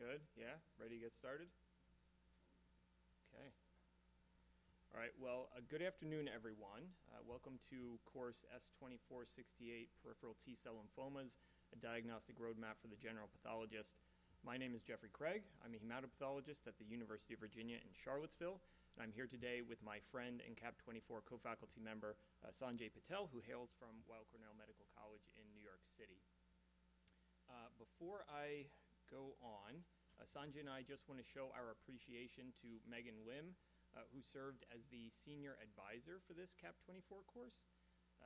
Good, yeah, ready to get started? Okay. All right, well, good afternoon, everyone. Welcome to course S2468, Peripheral T-Cell Lymphomas, a Diagnostic Roadmap for the General Pathologist. My name is Jeffrey Craig. I'm a hematopathologist at the University of Virginia in Charlottesville, and I'm here today with my friend and CAP24 co-faculty member, Sanjay Patel, who hails from Weill Cornell Medical College in New York City. Before I go on, Sanjay and I just want to show our appreciation to Megan Lim, who served as the senior advisor for this CAP24 course.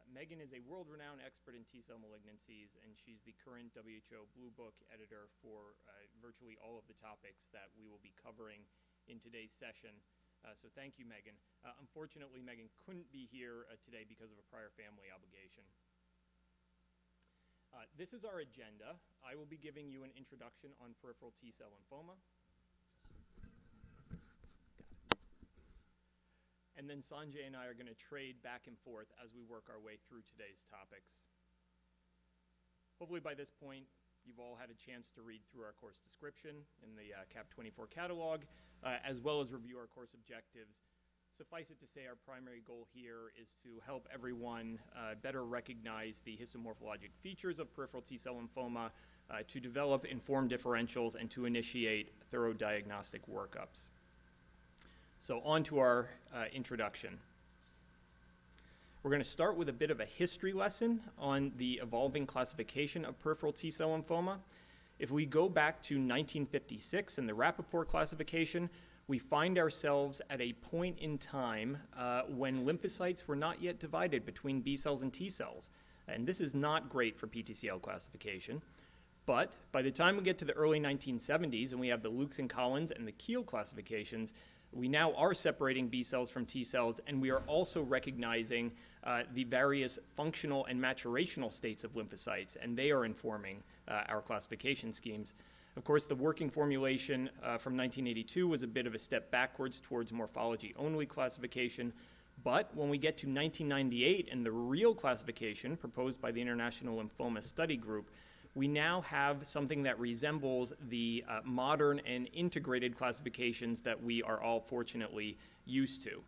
Megan is a world-renowned expert in T-cell malignancies, and she's the current WHO Blue Book editor for virtually all of the topics that we will be covering in today's session. So thank you, Megan. Unfortunately, Megan couldn't be here today because of a prior family obligation. This is our agenda. I will be giving you an introduction on peripheral T-cell lymphoma. And then Sanjay and I are going to trade back and forth as we work our way through today's topics. Hopefully by this point, you've all had a chance to read through our course description in the CAP24 catalog, as well as review our course objectives. Suffice it to say, our primary goal here is to help everyone better recognize the histomorphologic features of peripheral T-cell lymphoma, to develop informed differentials, and to initiate thorough diagnostic workups. So on to our introduction. We're going to start with a bit of a history lesson on the evolving classification of peripheral T-cell lymphoma. If we go back to 1956 and the Rappaport classification, we find ourselves at a point in time when lymphocytes were not yet divided between B cells and T cells. And this is not great for PTCL classification. But by the time we get to the early 1970s and we have the Lukes and Collins and the Keel classifications, we now are separating B cells from T cells, and we are also recognizing the various functional and maturational states of lymphocytes, and they are informing our classification schemes. Of course, the working formulation from 1982 was a bit of a step backwards towards morphology-only classification, but when we get to 1998 and the real classification proposed by the International Lymphoma Study Group, we now have something that resembles the modern and integrated classifications that we are all fortunately used to.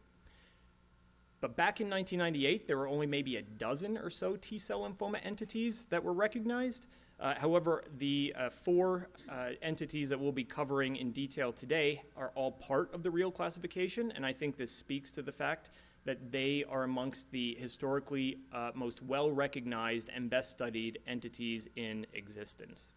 But back in 1998, there were only maybe a dozen or so T-cell lymphoma entities that were recognized. However, the four entities that we'll be covering in detail today are all part of the real classification, and I think this speaks to the fact that they are amongst the historically most well-recognized and best-studied entities in existence.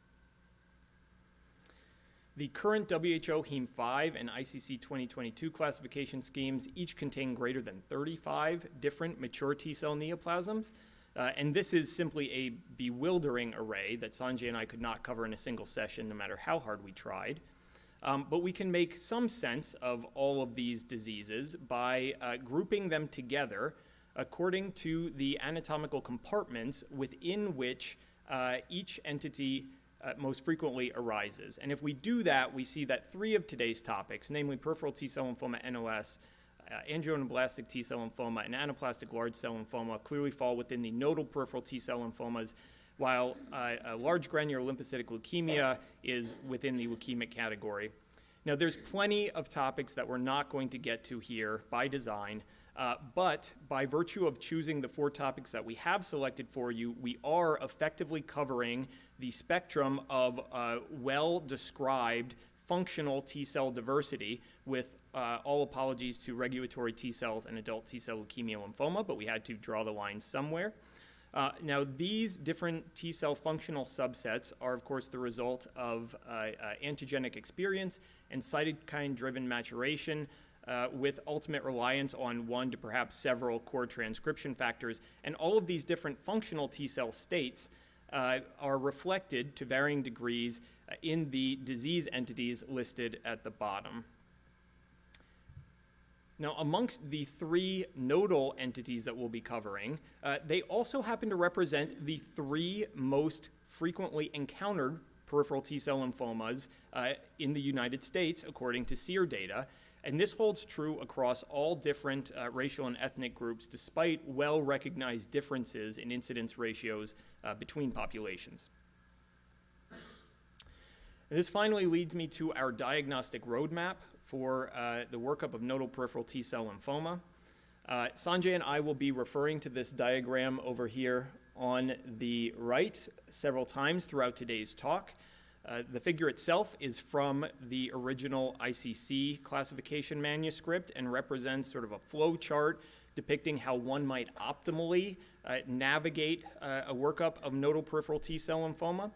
The current WHO Hem5 and ICC 2022 classification schemes each contain greater than 35 different mature T-cell neoplasms, and this is simply a bewildering array that Sanjay and I could not cover in a single session, no matter how hard we tried. But we can make some sense of all of these diseases by grouping them together according to the anatomical compartments within which each entity most frequently arises. And if we do that, we see that three of today's topics, namely peripheral T-cell lymphoma, NOS, angioimmunoblastic T-cell lymphoma, and anaplastic large cell lymphoma, clearly fall within the nodal peripheral T-cell lymphomas, while a large granular lymphocytic leukemia is within the leukemic category. Now, there's plenty of topics that we're not going to get to here by design, but by virtue of choosing the four topics that we have selected for you, we are effectively covering the spectrum of well-described functional T-cell diversity, with all apologies to regulatory T-cells and adult T-cell leukemia lymphoma, but we had to draw the line somewhere. Now, these different T-cell functional subsets are, of course, the result of antigenic experience and cytokine-driven maturation, with ultimate reliance on one to perhaps several core transcription factors. And all of these different functional T-cell states are reflected to varying degrees in the disease entities listed at the bottom. Now, amongst the three nodal entities that we'll be covering, they also happen to represent the three most frequently encountered peripheral T-cell lymphomas in the United States, according to SEER data. And this holds true across all different racial and ethnic groups, despite well-recognized differences in incidence ratios between populations. This finally leads me to our diagnostic roadmap for the workup of nodal peripheral T-cell lymphoma. Sanjay and I will be referring to this diagram over here on the right several times throughout today's talk. The figure itself is from the original ICC classification manuscript and represents sort of a flow chart depicting how one might optimally navigate a workup of nodal peripheral T-cell lymphoma.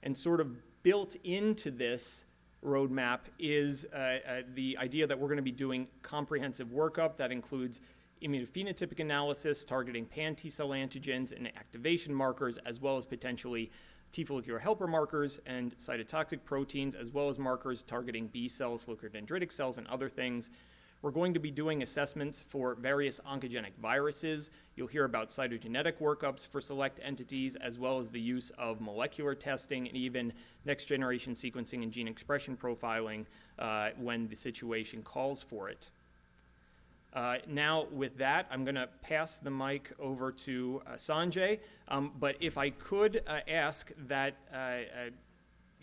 And sort of built into this roadmap is the idea that we're going to be doing comprehensive workup that includes immunophenotypic analysis targeting pan-T-cell antigens and activation markers, as well as potentially T follicular helper markers and cytotoxic proteins, as well as markers targeting B cells, follicular dendritic cells, and other things. We're going to be doing assessments for various oncogenic viruses. You'll hear about cytogenetic workups for select entities, as well as the use of molecular testing and even next-generation sequencing and gene expression profiling when the situation calls for it. Now, with that, I'm going to pass the mic over to Sanjay. But if I could ask that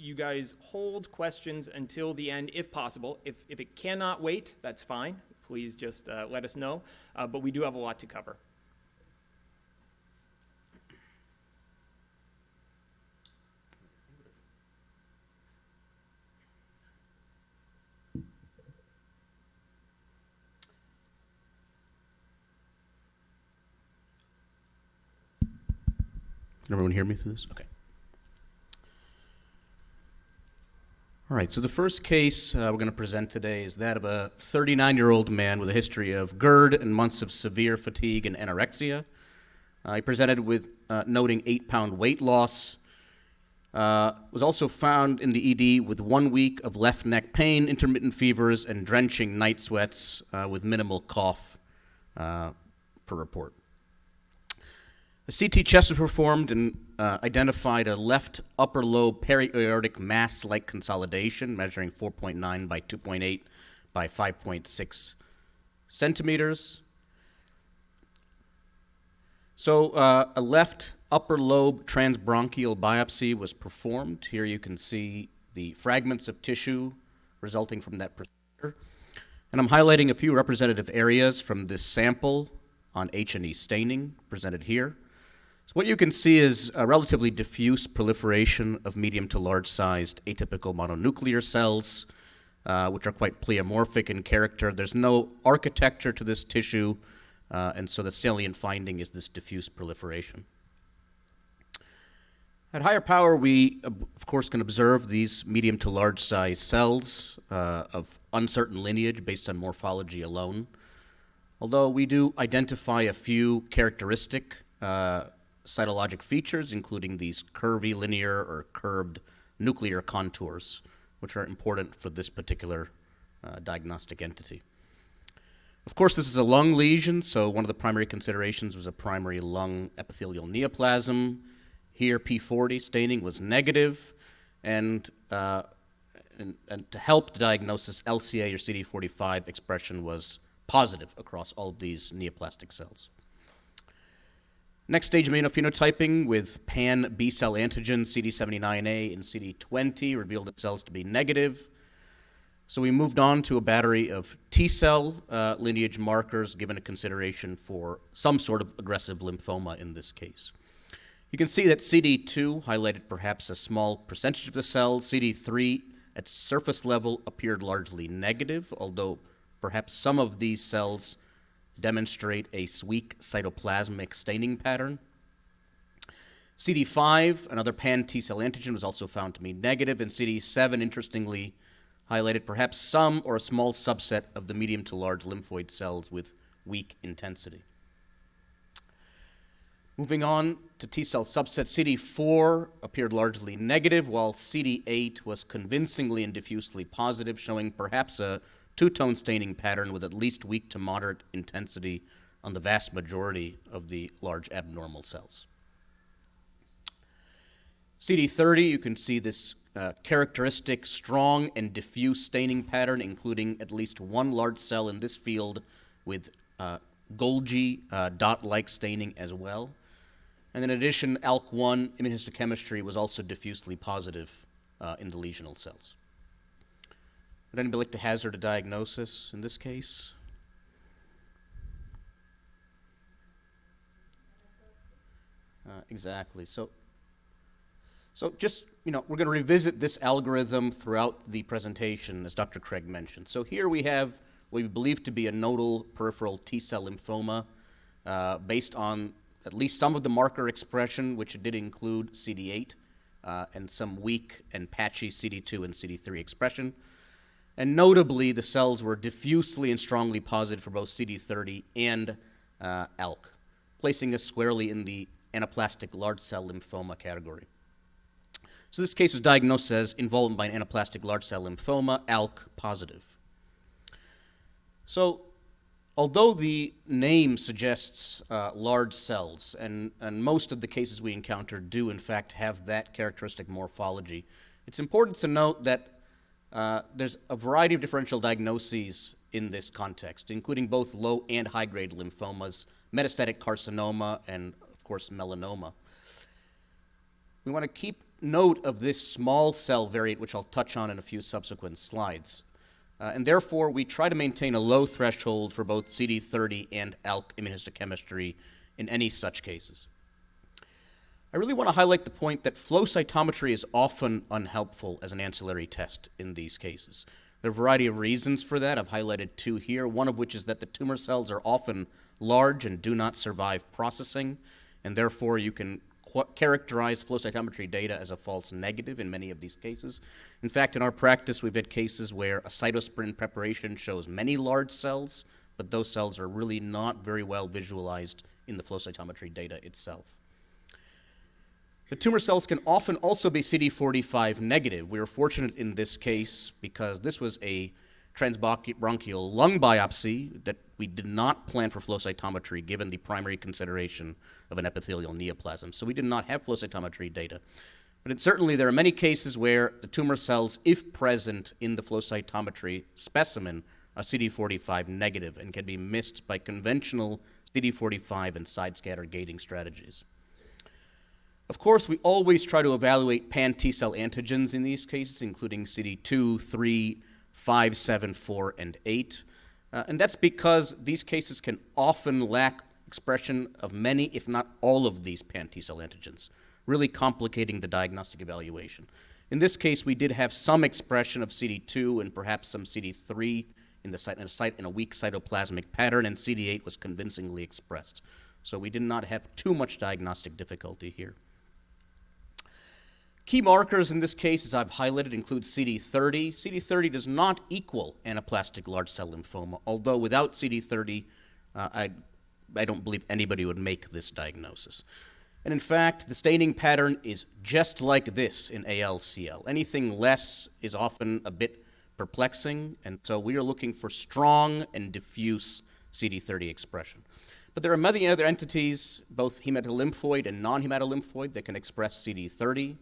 you guys hold questions until the end, if possible. If it cannot wait, that's fine. Please just let us know. But we do have a lot to cover. Can everyone hear me through this? Okay. All right, so the first case we're going to present today is that of a 39-year-old man with a history of GERD and months of severe fatigue and anorexia. He presented with noting 8-pound weight loss. Was also found in the ED with 1 week of left neck pain, intermittent fevers, and drenching night sweats with minimal cough per report. A CT chest was performed and identified a left upper lobe periaortic mass-like consolidation measuring 4.9 by 2.8 by 5.6 centimeters. So a left upper lobe transbronchial biopsy was performed. Here you can see the fragments of tissue resulting from that procedure. And I'm highlighting a few representative areas from this sample on H&E staining presented here. So what you can see is a relatively diffuse proliferation of medium to large-sized atypical mononuclear cells, which are quite pleomorphic in character. There's no architecture to this tissue, and so the salient finding is this diffuse proliferation. At higher power, we, of course, can observe these medium to large-sized cells of uncertain lineage based on morphology alone, although we do identify a few characteristic cytologic features, including these curvy linear or curved nuclear contours, which are important for this particular diagnostic entity. Of course, this is a lung lesion, so one of the primary considerations was a primary lung epithelial neoplasm. Here, P40 staining was negative, and to help the diagnosis, LCA or CD45 expression was positive across all of these neoplastic cells. Next stage immunophenotyping with pan B-cell antigen CD79A and CD20 revealed the cells to be negative. So we moved on to a battery of T-cell lineage markers given a consideration for some sort of aggressive lymphoma in this case. You can see that CD2 highlighted perhaps a small percentage of the cells. CD3 at surface level appeared largely negative, although perhaps some of these cells demonstrate a weak cytoplasmic staining pattern. CD5, another pan-T-cell antigen, was also found to be negative, and CD7, interestingly, highlighted perhaps some or a small subset of the medium to large lymphoid cells with weak intensity. Moving on to T-cell subset, CD4 appeared largely negative, while CD8 was convincingly and diffusely positive, showing perhaps a two-tone staining pattern with at least weak to moderate intensity on the vast majority of the large abnormal cells. CD30, you can see this characteristic strong and diffuse staining pattern, including at least one large cell in this field with Golgi dot-like staining as well. And in addition, ALK1 immunohistochemistry was also diffusely positive in the lesional cells. Would anybody like to hazard a diagnosis in this case? Exactly. So just, we're going to revisit this algorithm throughout the presentation, as Dr. Craig mentioned. So here we have what we believe to be a nodal peripheral T-cell lymphoma based on at least some of the marker expression, which did include CD8 and some weak and patchy CD2 and CD3 expression. And notably, the cells were diffusely and strongly positive for both CD30 and ALK, placing us squarely in the anaplastic large cell lymphoma category. So this case was diagnosed as involvement by an anaplastic large cell lymphoma, ALK positive. So although the name suggests large cells, and most of the cases we encounter do in fact have that characteristic morphology, it's important to note that there's a variety of differential diagnoses in this context, including both low and high-grade lymphomas, metastatic carcinoma, and of course melanoma. We want to keep note of this small cell variant, which I'll touch on in a few subsequent slides. And therefore, we try to maintain a low threshold for both CD30 and ALK immunohistochemistry in any such cases. I really want to highlight the point that flow cytometry is often unhelpful as an ancillary test in these cases. There are a variety of reasons for that. I've highlighted two here, one of which is that the tumor cells are often large and do not survive processing, and therefore you can characterize flow cytometry data as a false negative in many of these cases. In fact, in our practice, we've had cases where a cytosprint preparation shows many large cells, but those cells are really not very well visualized in the flow cytometry data itself. The tumor cells can often also be CD45 negative. We were fortunate in this case because this was a transbronchial lung biopsy that we did not plan for flow cytometry given the primary consideration of an epithelial neoplasm. So we did not have flow cytometry data. But certainly there are many cases where the tumor cells, if present in the flow cytometry specimen, are CD45 negative and can be missed by conventional CD45 and side scatter gating strategies. Of course, we always try to evaluate pan-T-cell antigens in these cases, including CD2, 3, 5, 7, 4, and 8. And that's because these cases can often lack expression of many, if not all of these pan-T-cell antigens, really complicating the diagnostic evaluation. In this case, we did have some expression of CD2 and perhaps some CD3 in a weak cytoplasmic pattern, and CD8 was convincingly expressed. So we did not have too much diagnostic difficulty here. Key markers in this case, as I've highlighted, include CD30. CD30 does not equal anaplastic large cell lymphoma, although without CD30, I don't believe anybody would make this diagnosis. And in fact, the staining pattern is just like this in ALCL. Anything less is often a bit perplexing, and so we are looking for strong and diffuse CD30 expression. But there are many other entities, both hematolymphoid and non-hematolymphoid, that can express CD30.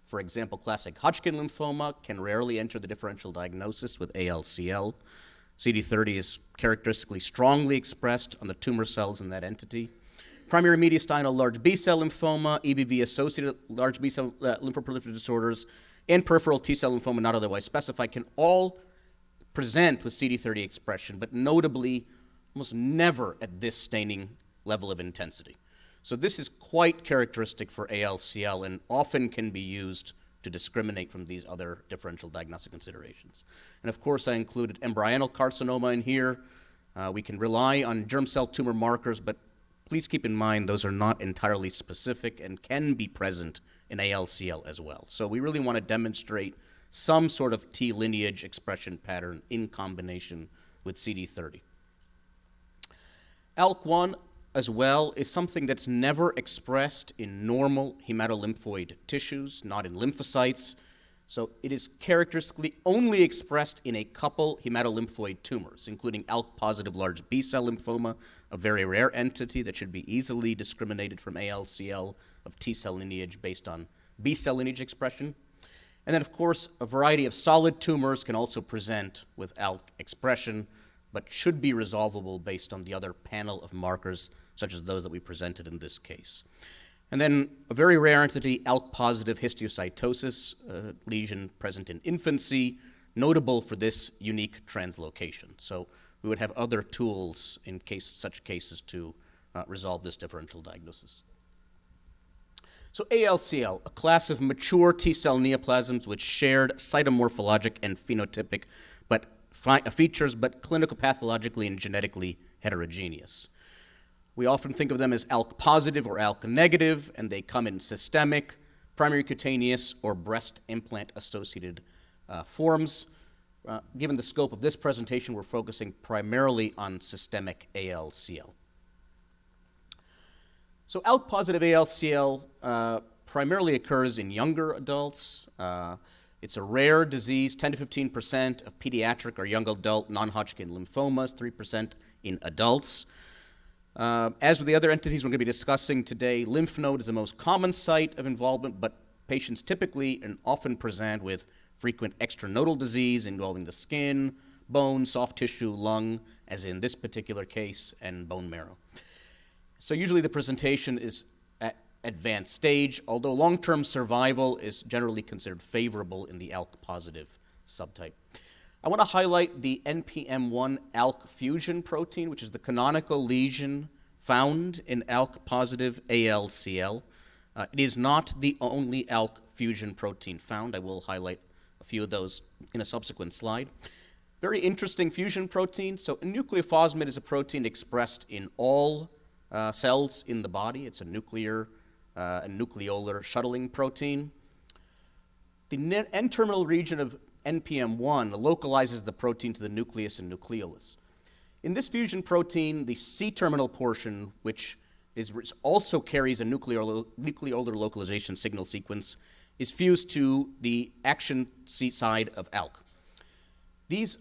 For example, classic Hodgkin lymphoma can rarely enter the differential diagnosis with ALCL. CD30 is characteristically strongly expressed on the tumor cells in that entity. Primary mediastinal large B-cell lymphoma, EBV-associated large B-cell lymphoproliferative disorders, and peripheral T-cell lymphoma not otherwise specified can all present with CD30 expression, but notably almost never at this staining level of intensity. So this is quite characteristic for ALCL and often can be used to discriminate from these other differential diagnostic considerations. And of course, I included embryonal carcinoma in here. We can rely on germ cell tumor markers, but please keep in mind those are not entirely specific and can be present in ALCL as well. So we really want to demonstrate some sort of T lineage expression pattern in combination with CD30. ALK1 as well is something that's never expressed in normal hematolymphoid tissues, not in lymphocytes. So it is characteristically only expressed in a couple hematolymphoid tumors, including ALK-positive large B-cell lymphoma, a very rare entity that should be easily discriminated from ALCL of T-cell lineage based on B-cell lineage expression. And then, of course, a variety of solid tumors can also present with ALK expression, but should be resolvable based on the other panel of markers, such as those that we presented in this case. And then a very rare entity, ALK-positive histiocytosis, a lesion present in infancy, notable for this unique translocation. So we would have other tools in such cases to resolve this differential diagnosis. So ALCL, a class of mature T-cell neoplasms with shared cytomorphologic and phenotypic features, but clinical pathologically and genetically heterogeneous. We often think of them as ALK positive or ALK negative, and they come in systemic, primary cutaneous, or breast implant associated forms. Given the scope of this presentation, we're focusing primarily on systemic ALCL. So ALK positive ALCL primarily occurs in younger adults. It's a rare disease, 10 to 15% of pediatric or young adult non-Hodgkin lymphomas, 3% in adults. As with the other entities we're going to be discussing today, lymph node is the most common site of involvement, but patients typically and often present with frequent extranodal disease involving the skin, bone, soft tissue, lung, as in this particular case, and bone marrow. So usually the presentation is at advanced stage, although long-term survival is generally considered favorable in the ALK-positive subtype. I want to highlight the NPM1 ALK fusion protein, which is the canonical lesion found in ALK-positive ALCL. It is not the only ALK fusion protein found. I will highlight a few of those in a subsequent slide. Very interesting fusion protein. So a nucleophosphate is a protein expressed in all cells in the body. It's a nuclear and nucleolar shuttling protein. The N-terminal region of NPM1 localizes the protein to the nucleus and nucleolus. In this fusion protein, the C-terminal portion, which also carries a nucleolar localization signal sequence, is fused to the action site of ALK. These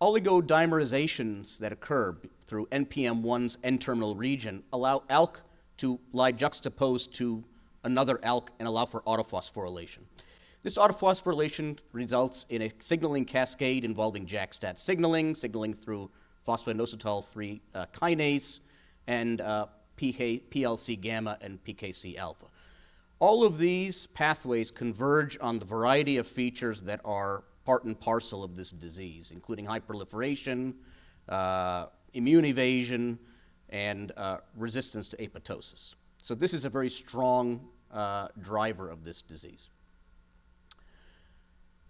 oligodimerizations that occur through NPM1's N-terminal region allow ALK to lie juxtaposed to another ALK and allow for autophosphorylation. This autophosphorylation results in a signaling cascade involving JAK-STAT signaling through phosphodienosyl 3 kinase, and PLC gamma and PKC alpha. All of these pathways converge on the variety of features that are part and parcel of this disease, including hyperproliferation, immune evasion, and resistance to apoptosis. So this is a very strong driver of this disease.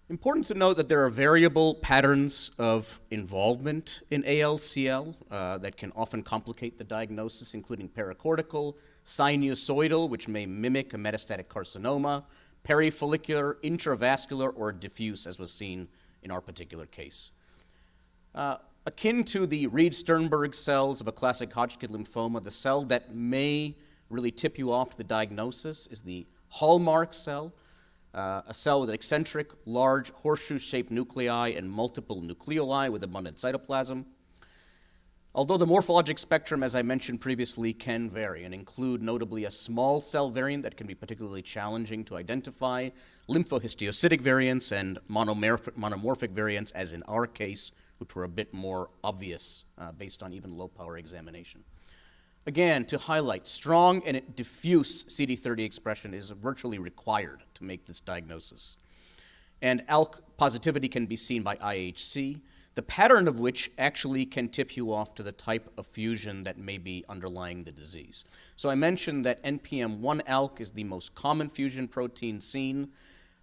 Important to note that there are variable patterns of involvement in ALCL that can often complicate the diagnosis, including pericortical, sinusoidal, which may mimic a metastatic carcinoma, perifollicular, intravascular, or diffuse, as was seen in our particular case. Akin to the Reed-Sternberg cells of a classic Hodgkin lymphoma, the cell that may really tip you off to the diagnosis is the hallmark cell, a cell with an eccentric, large, horseshoe-shaped nuclei and multiple nucleoli with abundant cytoplasm. Although the morphologic spectrum, as I mentioned previously, can vary and include notably a small cell variant that can be particularly challenging to identify, lymphohistiocytic variants, and monomorphic variants, as in our case, which were a bit more obvious based on even low-power examination. Again, to highlight, strong and diffuse CD30 expression is virtually required to make this diagnosis. And ALK positivity can be seen by IHC, the pattern of which actually can tip you off to the type of fusion that may be underlying the disease. So I mentioned that NPM1 ALK is the most common fusion protein seen.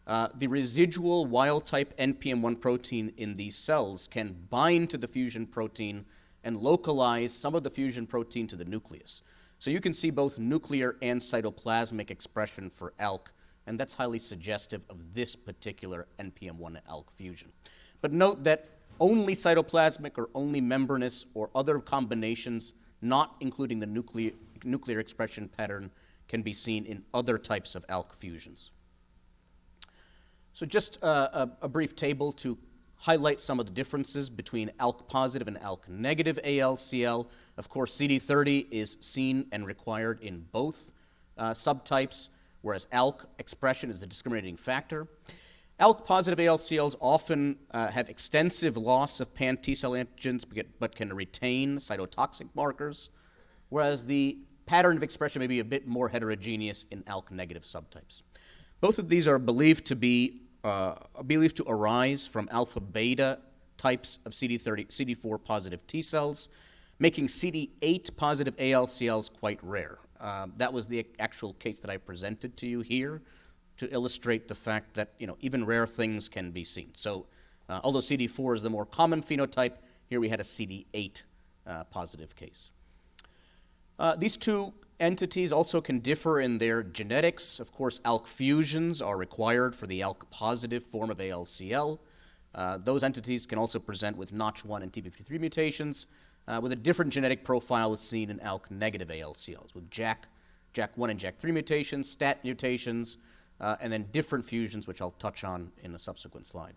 The residual wild-type NPM1 protein in these cells can bind to the fusion protein and localize some of the fusion protein to the nucleus. So you can see both nuclear and cytoplasmic expression for ALK, and that's highly suggestive of this particular NPM1 ALK fusion. But note that only cytoplasmic or only membranous or other combinations, not including the nuclear expression pattern, can be seen in other types of ALK fusions. So just a brief table to highlight some of the differences between ALK positive and ALK negative ALCL. Of course, CD30 is seen and required in both subtypes, whereas ALK expression is the discriminating factor. ALK positive ALCLs often have extensive loss of pan T cell antigens but can retain cytotoxic markers, whereas the pattern of expression may be a bit more heterogeneous in ALK-negative subtypes. Both of these are believed to arise from alpha-beta types of CD4 positive T cells, making CD8 positive ALCLs quite rare. That was the actual case that I presented to you here to illustrate the fact that even rare things can be seen. So although CD4 is the more common phenotype, here we had a CD8 positive case. These two entities also can differ in their genetics. Of course, ALK fusions are required for the ALK positive form of ALCL. Those entities can also present with Notch1 and TP53 mutations, with a different genetic profile as seen in ALK negative ALCLs, with JAK1 and JAK3 mutations, STAT mutations, and then different fusions, which I'll touch on in a subsequent slide.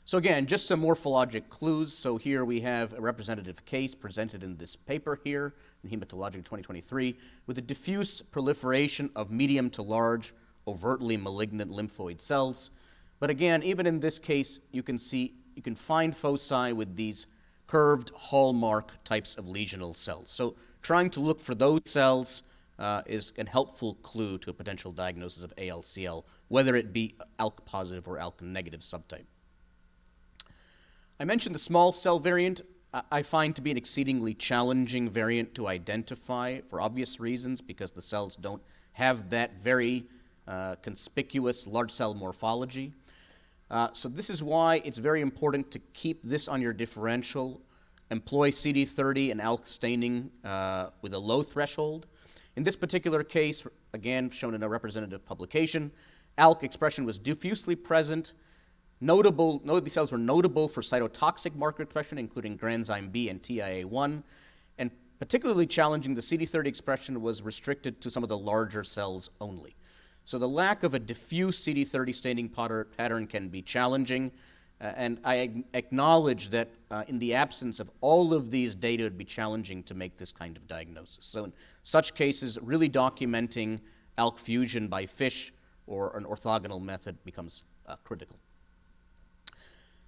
So again, just some morphologic clues. So here we have a representative case presented in this paper here in Hematologic 2023 with a diffuse proliferation of medium to large, overtly malignant lymphoid cells. But again, even in this case, you can find foci with these curved hallmark types of lesional cells. So trying to look for those cells is a helpful clue to a potential diagnosis of ALCL, whether it be ALK positive or ALK negative subtype. I mentioned the small cell variant. I find to be an exceedingly challenging variant to identify for obvious reasons, because the cells don't have that very conspicuous large cell morphology. So this is why it's very important to keep this on your differential, employ CD30 and ALK staining with a low threshold. In this particular case, again shown in a representative publication, ALK expression was diffusely present. These cells were notable for cytotoxic marker expression, including granzyme B and TIA1, and particularly challenging, the CD30 expression was restricted to some of the larger cells only. So the lack of a diffuse CD30 staining pattern can be challenging, and I acknowledge that in the absence of all of these data, it would be challenging to make this kind of diagnosis. So in such cases, really documenting ALK fusion by FISH or an orthogonal method becomes critical.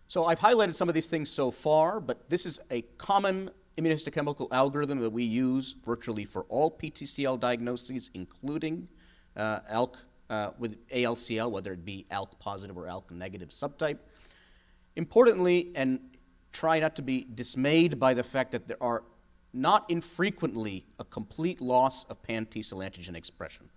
So I've highlighted some of these things so far, but this is a common immunohistochemical algorithm that we use virtually for all PTCL diagnoses, including ALK with ALCL, whether it be ALK positive or ALK negative subtype. Importantly, and try not to be dismayed by the fact that there are not infrequently a complete loss of pan-T-cell antigen expression.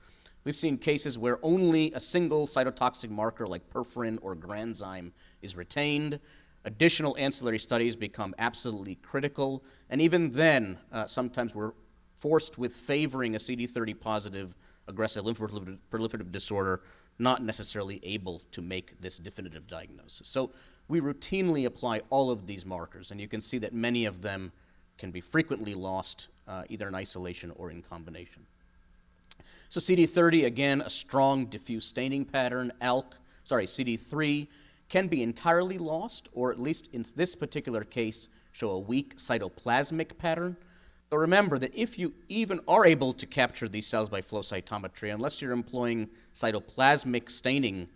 We've seen cases where only a single cytotoxic marker like perforin or granzyme is retained. Additional ancillary studies become absolutely critical, and even then, sometimes we're forced with favoring a CD30 positive aggressive lymphoproliferative disorder, not necessarily able to make this definitive diagnosis. So we routinely apply all of these markers, and you can see that many of them can be frequently lost, either in isolation or in combination. So CD30, again, a strong diffuse staining pattern. CD3 can be entirely lost, or at least in this particular case, show a weak cytoplasmic pattern. But remember that if you even are able to capture these cells by flow cytometry, unless you're employing cytoplasmic staining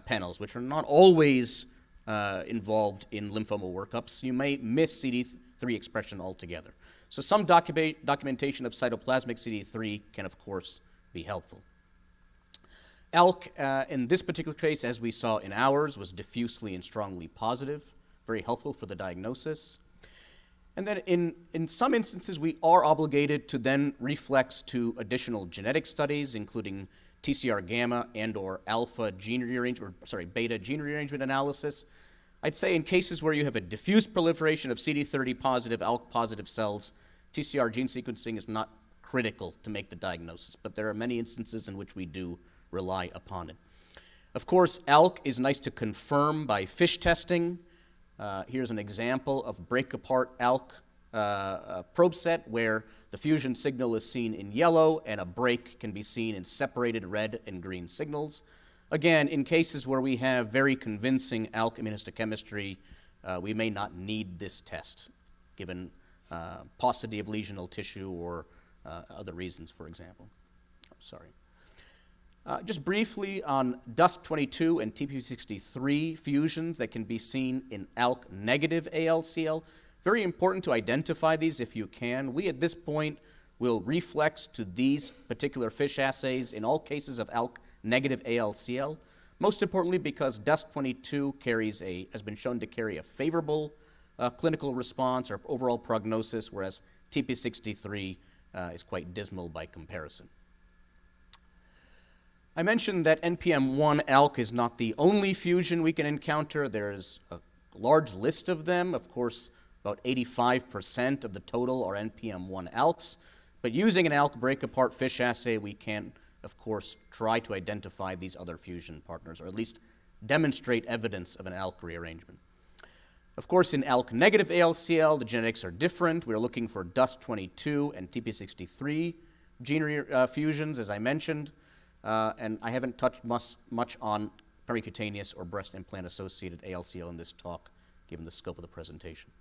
panels, which are not always involved in lymphoma workups, you may miss CD3 expression altogether. So some documentation of cytoplasmic CD3 can, of course, be helpful. ALK, in this particular case, as we saw in ours, was diffusely and strongly positive, very helpful for the diagnosis. And then in some instances, we are obligated to then reflex to additional genetic studies, including TCR gamma and or alpha gene rearrangement, beta gene rearrangement analysis. I'd say in cases where you have a diffuse proliferation of CD30 positive, ALK positive cells, TCR gene sequencing is not critical to make the diagnosis, but there are many instances in which we do rely upon it. Of course, ALK is nice to confirm by FISH testing. Here's an example of break-apart ALK probe set where the fusion signal is seen in yellow and a break can be seen in separated red and green signals. Again, in cases where we have very convincing ALK immunohistochemistry, we may not need this test, given paucity of lesional tissue or other reasons, for example. Just briefly on DUSP22 and TP63 fusions that can be seen in ALK-negative ALCL. Very important to identify these if you can. We, at this point, will reflex to these particular FISH assays in all cases of ALK-negative ALCL, most importantly because DUS22 has been shown to carry a favorable clinical response or overall prognosis, whereas TP63 is quite dismal by comparison. I mentioned that NPM1 ALK is not the only fusion we can encounter. There's a large list of them. Of course, about 85% of the total are NPM1 ALKs. But using an ALK break-apart FISH assay, we can, of course, try to identify these other fusion partners, or at least demonstrate evidence of an ALK rearrangement. Of course, in ALK-negative ALCL, the genetics are different. We're looking for DUS22 and TP63 gene fusions, as I mentioned. And I haven't touched much on pericutaneous or breast implant-associated ALCL in this talk, given the scope of the presentation.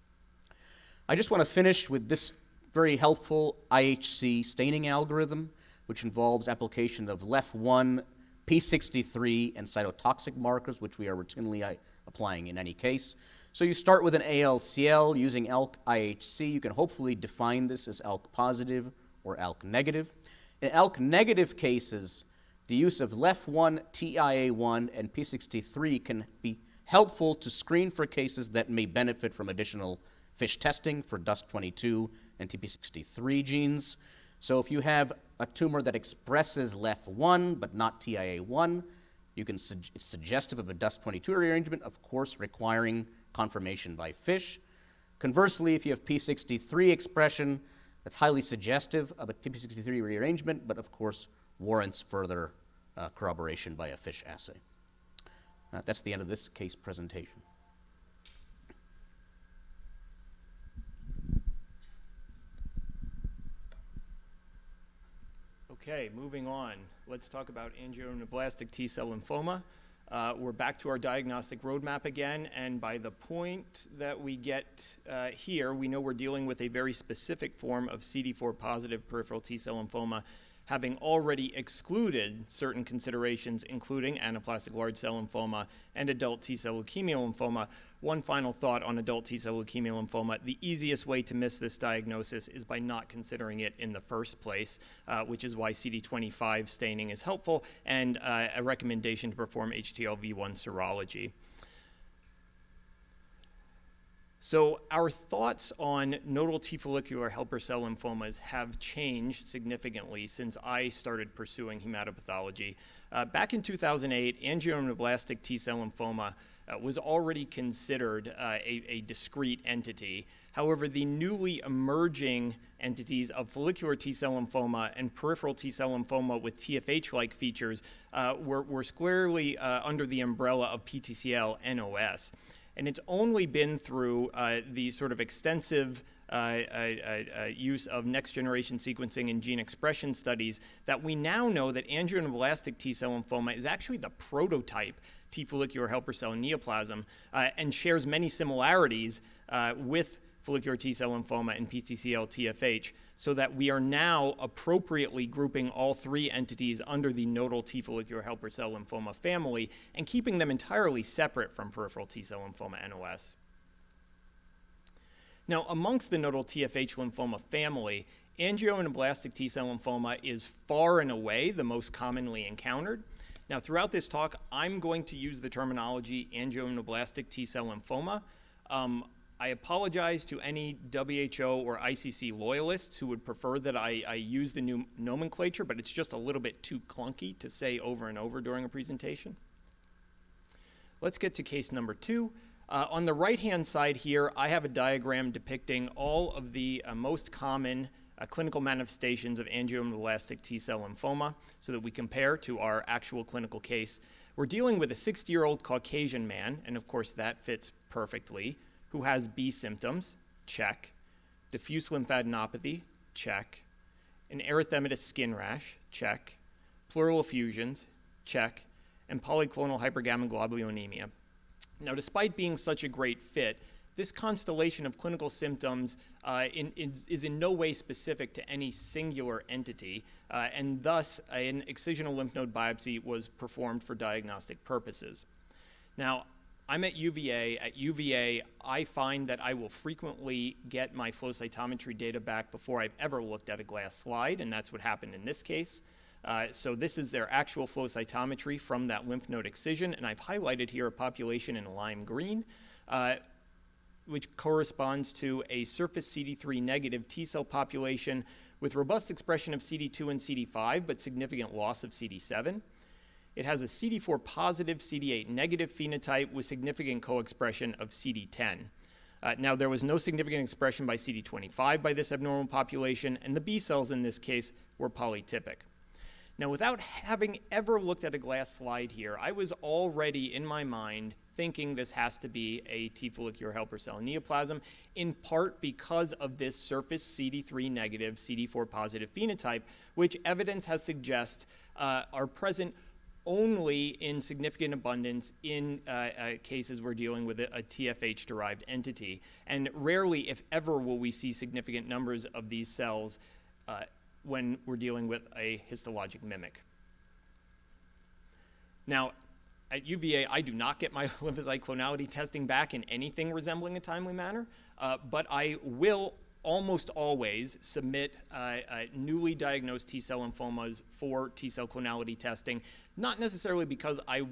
I just want to finish with this very helpful IHC staining algorithm, which involves application of LEF1, P63, and cytotoxic markers, which we are routinely applying in any case. So you start with an ALCL using ALK IHC. You can hopefully define this as ALK positive or ALK negative. In ALK negative cases, the use of LEF1, TIA1, and P63 can be helpful to screen for cases that may benefit from additional FISH testing for DUS22 and TP63 genes. So if you have a tumor that expresses LEF1 but not TIA1, it's suggestive of a DUS22 rearrangement, of course requiring confirmation by FISH. Conversely, if you have P63 expression, that's highly suggestive of a TP63 rearrangement, but of course warrants further corroboration by a FISH assay. That's the end of this case presentation. Okay, moving on. Let's talk about angioimmunoblastic T-cell lymphoma. We're back to our diagnostic roadmap again, and by the point that we get here, we know we're dealing with a very specific form of CD4 positive peripheral T-cell lymphoma, having already excluded certain considerations, including anaplastic large cell lymphoma and adult T-cell leukemia lymphoma. One final thought on adult T-cell leukemia lymphoma: the easiest way to miss this diagnosis is by not considering it in the first place, which is why CD25 staining is helpful, and a recommendation to perform HTLV1 serology. So our thoughts on nodal T follicular helper cell lymphomas have changed significantly since I started pursuing hematopathology. Back in 2008, angioimmunoblastic T-cell lymphoma was already considered a discrete entity. However, the newly emerging entities of follicular T-cell lymphoma and peripheral T-cell lymphoma with TFH-like features were squarely under the umbrella of PTCL-NOS. And it's only been through the sort of extensive use of next-generation sequencing and gene expression studies that we now know that angioimmunoblastic T-cell lymphoma is actually the prototype T follicular helper cell neoplasm and shares many similarities with follicular T-cell lymphoma and PTCL-TFH, so that we are now appropriately grouping all three entities under the nodal T follicular helper cell lymphoma family and keeping them entirely separate from peripheral T-cell lymphoma NOS. Now, amongst the nodal TFH lymphoma family, angioimmunoblastic T-cell lymphoma is far and away the most commonly encountered. Now, throughout this talk, I'm going to use the terminology angioimmunoblastic T-cell lymphoma. I apologize to any WHO or ICC loyalists who would prefer that I use the new nomenclature, but it's just a little bit too clunky to say over and over during a presentation. Let's get to case number 2. On the right-hand side here, I have a diagram depicting all of the most common clinical manifestations of angioimmunoblastic T-cell lymphoma so that we compare to our actual clinical case. We're dealing with a 60-year-old Caucasian man, and of course that fits perfectly, who has B symptoms, check, diffuse lymphadenopathy, check, an erythematous skin rash, check, pleural effusions, check, and polyclonal hypergammaglobulinemia. Now, despite being such a great fit, this constellation of clinical symptoms is in no way specific to any singular entity, and thus an excisional lymph node biopsy was performed for diagnostic purposes. Now, I'm at UVA. At UVA, I find that I will frequently get my flow cytometry data back before I've ever looked at a glass slide, and that's what happened in this case. So this is their actual flow cytometry from that lymph node excision, and I've highlighted here a population in lime green, which corresponds to a surface CD3 negative T cell population with robust expression of CD2 and CD5, but significant loss of CD7. It has a CD4 positive, CD8 negative phenotype with significant co-expression of CD10. Now, there was no significant expression by CD25 by this abnormal population, and the B cells in this case were polytypic. Now, without having ever looked at a glass slide here, I was already in my mind thinking this has to be a T follicular helper cell neoplasm, in part because of this surface CD3 negative, CD4 positive phenotype, which evidence has suggested are present only in significant abundance in cases we're dealing with a TFH-derived entity. And rarely, if ever, will we see significant numbers of these cells when we're dealing with a histologic mimic. Now, at UVA, I do not get my lymphocyte clonality testing back in anything resembling a timely manner, but I will almost always submit newly diagnosed T-cell lymphomas for T-cell clonality testing, not necessarily because I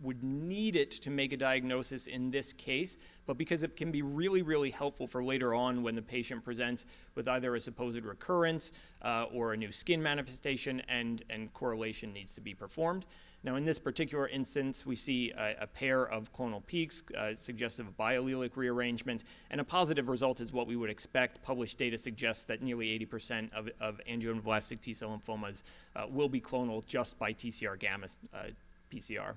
would need it to make a diagnosis in this case, but because it can be really, really helpful for later on when the patient presents with either a supposed recurrence or a new skin manifestation and correlation needs to be performed. Now, in this particular instance, we see a pair of clonal peaks suggestive of biallelic rearrangement, and a positive result is what we would expect. Published data suggests that nearly 80% of angioimmunoblastic T-cell lymphomas will be clonal just by TCR gamma PCR.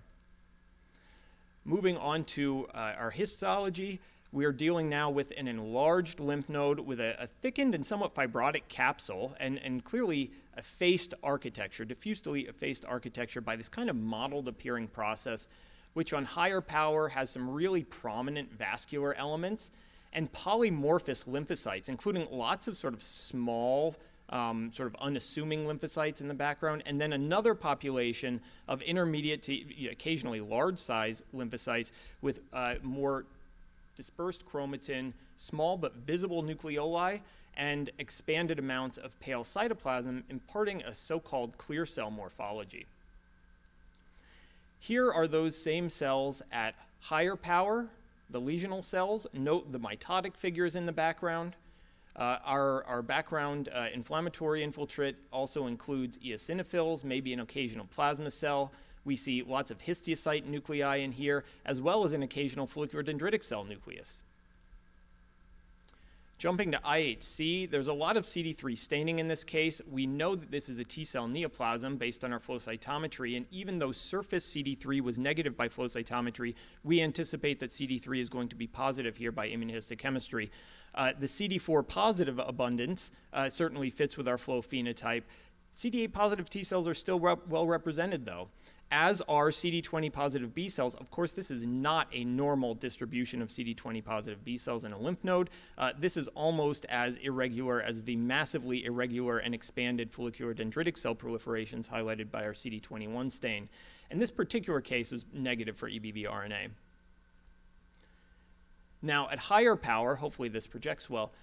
Moving on to our histology, we are dealing now with an enlarged lymph node with a thickened and somewhat fibrotic capsule and clearly effaced architecture, diffusely effaced architecture by this kind of mottled appearing process, which on higher power has some really prominent vascular elements and polymorphous lymphocytes, including lots of sort of small, sort of unassuming lymphocytes in the background, and then another population of intermediate to occasionally large-size lymphocytes with more dispersed chromatin, small but visible nucleoli, and expanded amounts of pale cytoplasm, imparting a so-called clear cell morphology. Here are those same cells at higher power, the lesional cells. Note the mitotic figures in the background. Our background inflammatory infiltrate also includes eosinophils, maybe an occasional plasma cell. We see lots of histiocyte nuclei in here, as well as an occasional follicular dendritic cell nucleus. Jumping to IHC, there's a lot of CD3 staining in this case. We know that this is a T-cell neoplasm based on our flow cytometry, and even though surface CD3 was negative by flow cytometry, we anticipate that CD3 is going to be positive here by immunohistochemistry. The CD4 positive abundance certainly fits with our flow phenotype. CD8 positive T cells are still well represented though, as are CD20 positive B cells. Of course, this is not a normal distribution of CD20 positive B cells in a lymph node. This is almost as irregular as the massively irregular and expanded follicular dendritic cell proliferations highlighted by our CD21 stain. And this particular case is negative for EBV RNA. Now, at higher power, hopefully this projects well,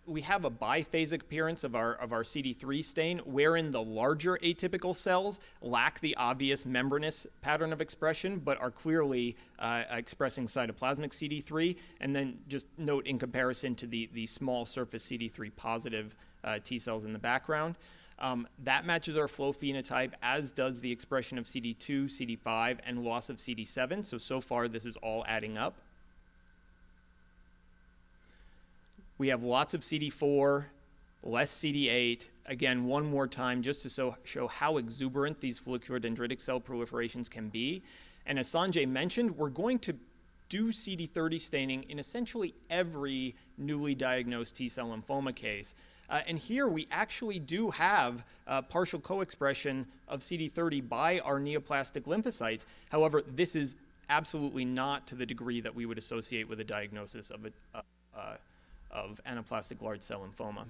we have a biphasic appearance of our CD3 stain, wherein the larger atypical cells lack the obvious membranous pattern of expression, but are clearly expressing cytoplasmic CD3. And then just note in comparison to the small surface CD3 positive T cells in the background. That matches our flow phenotype, as does the expression of CD2, CD5, and loss of CD7. So far, this is all adding up. We have lots of CD4, less CD8. Again, one more time, just to show how exuberant these follicular dendritic cell proliferations can be. And as Sanjay mentioned, we're going to do CD30 staining in essentially every newly diagnosed T-cell lymphoma case. And here we actually do have partial co-expression of CD30 by our neoplastic lymphocytes. However, this is absolutely not to the degree that we would associate with a diagnosis of anaplastic large cell lymphoma.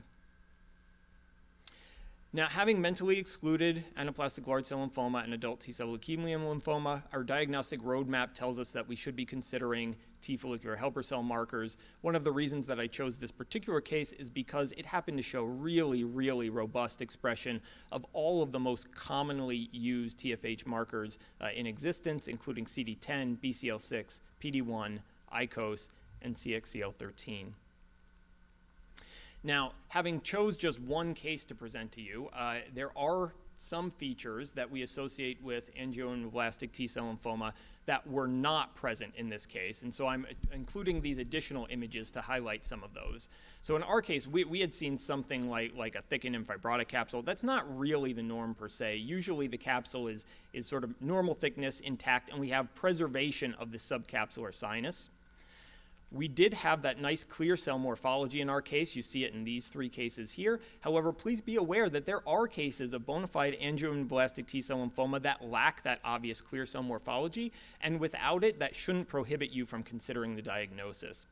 Now, having mentally excluded anaplastic large cell lymphoma and adult T-cell leukemia lymphoma, our diagnostic roadmap tells us that we should be considering T follicular helper cell markers. One of the reasons that I chose this particular case is because it happened to show really, really robust expression of all of the most commonly used TFH markers in existence, including CD10, BCL6, PD1, ICOS, and CXCL13. Now, having chose just one case to present to you, there are some features that we associate with angioimmunoblastic T-cell lymphoma that were not present in this case, and so I'm including these additional images to highlight some of those. So in our case, we had seen something like a thickened and fibrotic capsule. That's not really the norm per se. Usually the capsule is sort of normal thickness, intact, and we have preservation of the subcapsular sinus. We did have that nice clear cell morphology in our case. You see it in these three cases here. However, please be aware that there are cases of bona fide angioimmunoblastic T-cell lymphoma that lack that obvious clear cell morphology, and without it, that shouldn't prohibit you from considering the diagnosis.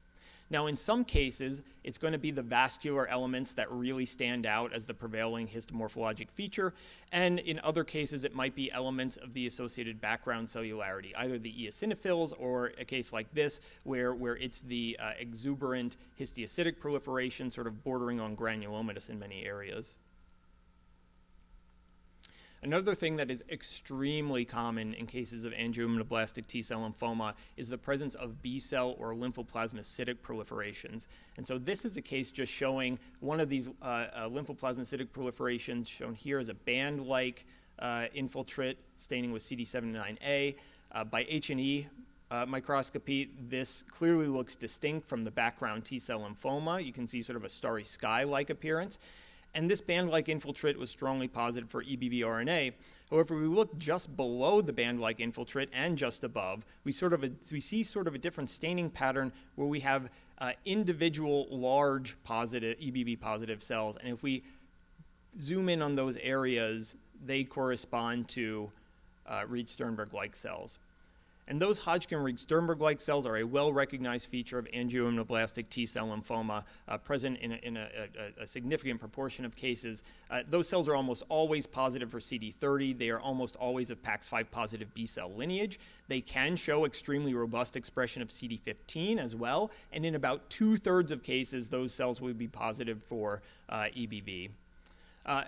Now, in some cases, it's going to be the vascular elements that really stand out as the prevailing histomorphologic feature, and in other cases, it might be elements of the associated background cellularity, either the eosinophils or a case like this, where it's the exuberant histiocytic proliferation, sort of bordering on granulomatous in many areas. Another thing that is extremely common in cases of angioimmunoblastic T-cell lymphoma is the presence of B-cell or lymphoplasmacytic proliferations. And so this is a case just showing one of these lymphoplasmacytic proliferations, shown here as a band-like infiltrate staining with CD79A. By H&E microscopy, this clearly looks distinct from the background T-cell lymphoma. You can see sort of a starry sky-like appearance. And this band-like infiltrate was strongly positive for EBV RNA. However, if we look just below the band-like infiltrate and just above, we see sort of a different staining pattern where we have individual large positive EBV positive cells. And if we zoom in on those areas, they correspond to Reed-Sternberg-like cells. And those Hodgkin-Reed-Sternberg-like cells are a well-recognized feature of angioimmunoblastic T-cell lymphoma, present in a significant proportion of cases. Those cells are almost always positive for CD30. They are almost always of PAX5 positive B-cell lineage. They can show extremely robust expression of CD15 as well, and in about 2/3 of cases, those cells will be positive for EBV.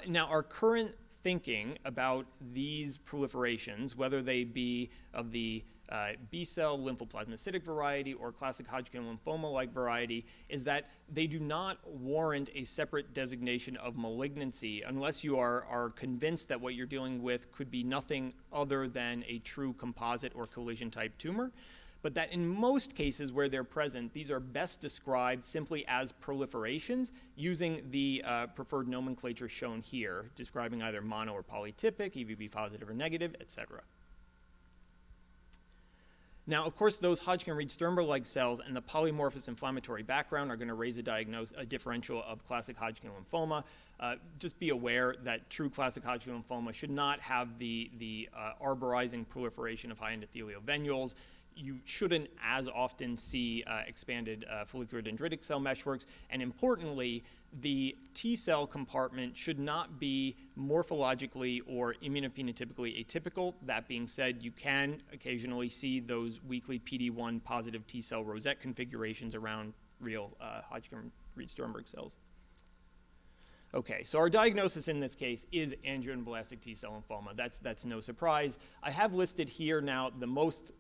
Now, our current thinking about these proliferations, whether they be of the B-cell lymphoplasmacytic variety or classic Hodgkin lymphoma-like variety, is that they do not warrant a separate designation of malignancy unless you are convinced that what you're dealing with could be nothing other than a true composite or collision-type tumor. But that in most cases where they're present, these are best described simply as proliferations using the preferred nomenclature shown here, describing either mono or polytypic, EBV positive or negative, etc. Now, of course, those Hodgkin-Reed-Sternberg-like cells and the polymorphous inflammatory background are going to raise a differential of classic Hodgkin lymphoma. Just be aware that true classic Hodgkin lymphoma should not have the arborizing proliferation of high endothelial venules. You shouldn't as often see expanded follicular dendritic cell meshworks, and importantly, the T-cell compartment should not be morphologically or immunophenotypically atypical. That being said, you can occasionally see those weakly PD1 positive T-cell rosette configurations around real Hodgkin-Reed-Sternberg cells. Okay, so our diagnosis in this case is angioimmunoblastic T-cell lymphoma. That's no surprise. I have listed here now the most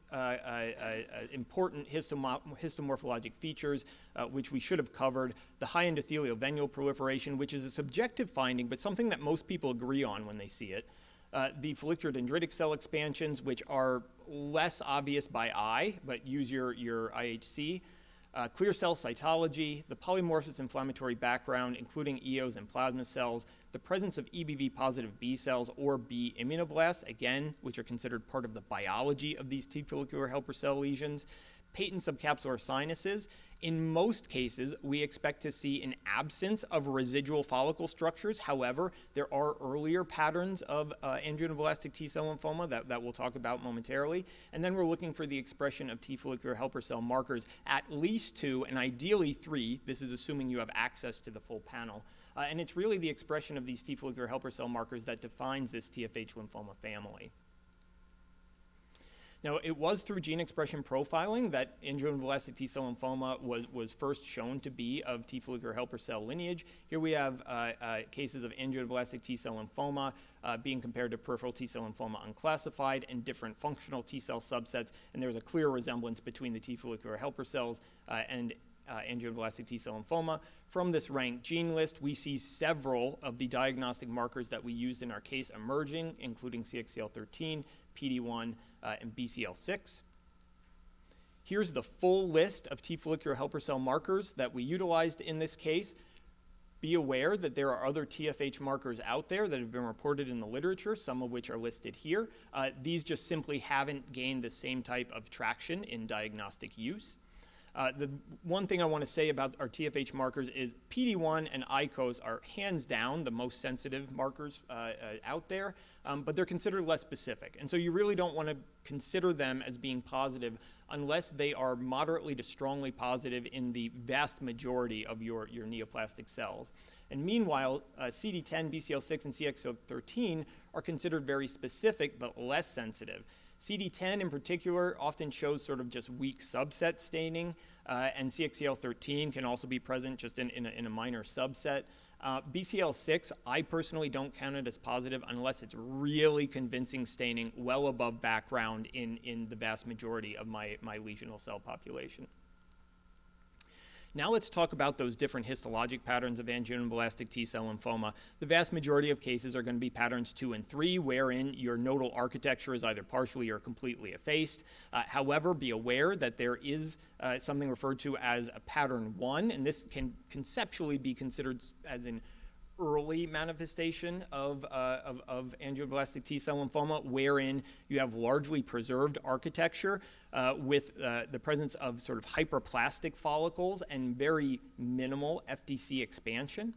important histomorphologic features, which we should have covered. The high endothelial venule proliferation, which is a subjective finding, but something that most people agree on when they see it. The follicular dendritic cell expansions, which are less obvious by eye, but use your IHC. Clear cell cytology, the polymorphous inflammatory background, including EOs and plasma cells, the presence of EBV positive B cells or B immunoblasts, again, which are considered part of the biology of these T follicular helper cell lesions, patent subcapsular sinuses. In most cases, we expect to see an absence of residual follicle structures. However, there are earlier patterns of angioimmunoblastic T-cell lymphoma that we'll talk about momentarily. And then we're looking for the expression of T follicular helper cell markers, at least 2 and ideally 3. This is assuming you have access to the full panel And it's really the expression of these T follicular helper cell markers that defines this TFH lymphoma family. Now, it was through gene expression profiling that angioimmunoblastic T-cell lymphoma was first shown to be of T follicular helper cell lineage. Here we have cases of angioimmunoblastic T-cell lymphoma being compared to peripheral T-cell lymphoma unclassified and different functional T-cell subsets, and there's a clear resemblance between the T follicular helper cells and angioimmunoblastic T-cell lymphoma. From this ranked gene list, we see several of the diagnostic markers that we used in our case emerging, including CXCL13, PD1, and BCL6. Here's the full list of T follicular helper cell markers that we utilized in this case. Be aware that there are other TFH markers out there that have been reported in the literature, some of which are listed here. These just simply haven't gained the same type of traction in diagnostic use. The one thing I want to say about our TFH markers is PD1 and ICOS are hands down the most sensitive markers out there, but they're considered less specific. And so you really don't want to consider them as being positive unless they are moderately to strongly positive in the vast majority of your neoplastic cells. And meanwhile, CD10, BCL6, and CXO13 are considered very specific but less sensitive. CD10 in particular often shows sort of just weak subset staining, and CXCL13 can also be present just in a minor subset. BCL6, I personally don't count it as positive unless it's really convincing staining well above background in the vast majority of my lesional cell population. Now let's talk about those different histologic patterns of angioimmunoblastic T-cell lymphoma. The vast majority of cases are going to be patterns 2 and 3, wherein your nodal architecture is either partially or completely effaced. However, be aware that there is something referred to as a pattern 1, and this can conceptually be considered as an early manifestation of angioimmunoblastic T-cell lymphoma, wherein you have largely preserved architecture with the presence of sort of hyperplastic follicles and very minimal FDC expansion.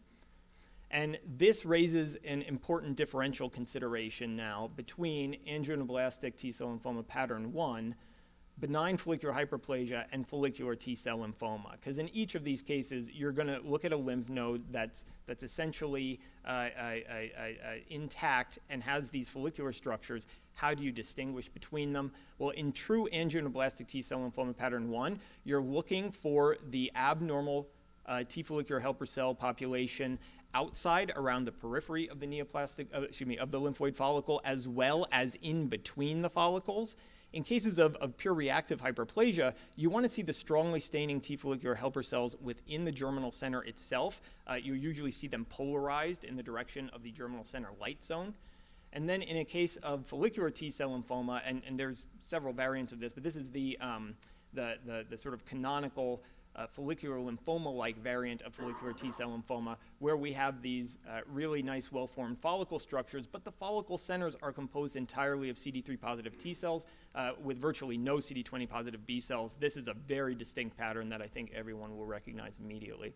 And this raises an important differential consideration now between angioimmunoblastic T-cell lymphoma pattern 1, benign follicular hyperplasia, and follicular T-cell lymphoma. Because in each of these cases, you're going to look at a lymph node that's essentially intact and has these follicular structures. How do you distinguish between them? Well, in true angioimmunoblastic T-cell lymphoma pattern 1, you're looking for the abnormal T follicular helper cell population outside around the periphery of the of the lymphoid follicle, as well as in between the follicles. In cases of pure reactive hyperplasia, you want to see the strongly staining T follicular helper cells within the germinal center itself. You usually see them polarized in the direction of the germinal center light zone. And then in a case of follicular T-cell lymphoma, and there's several variants of this, but this is the sort of canonical follicular lymphoma-like variant of follicular T-cell lymphoma, where we have these really nice, well-formed follicle structures, but the follicle centers are composed entirely of CD3 positive T cells with virtually no CD20 positive B cells. This is a very distinct pattern that I think everyone will recognize immediately.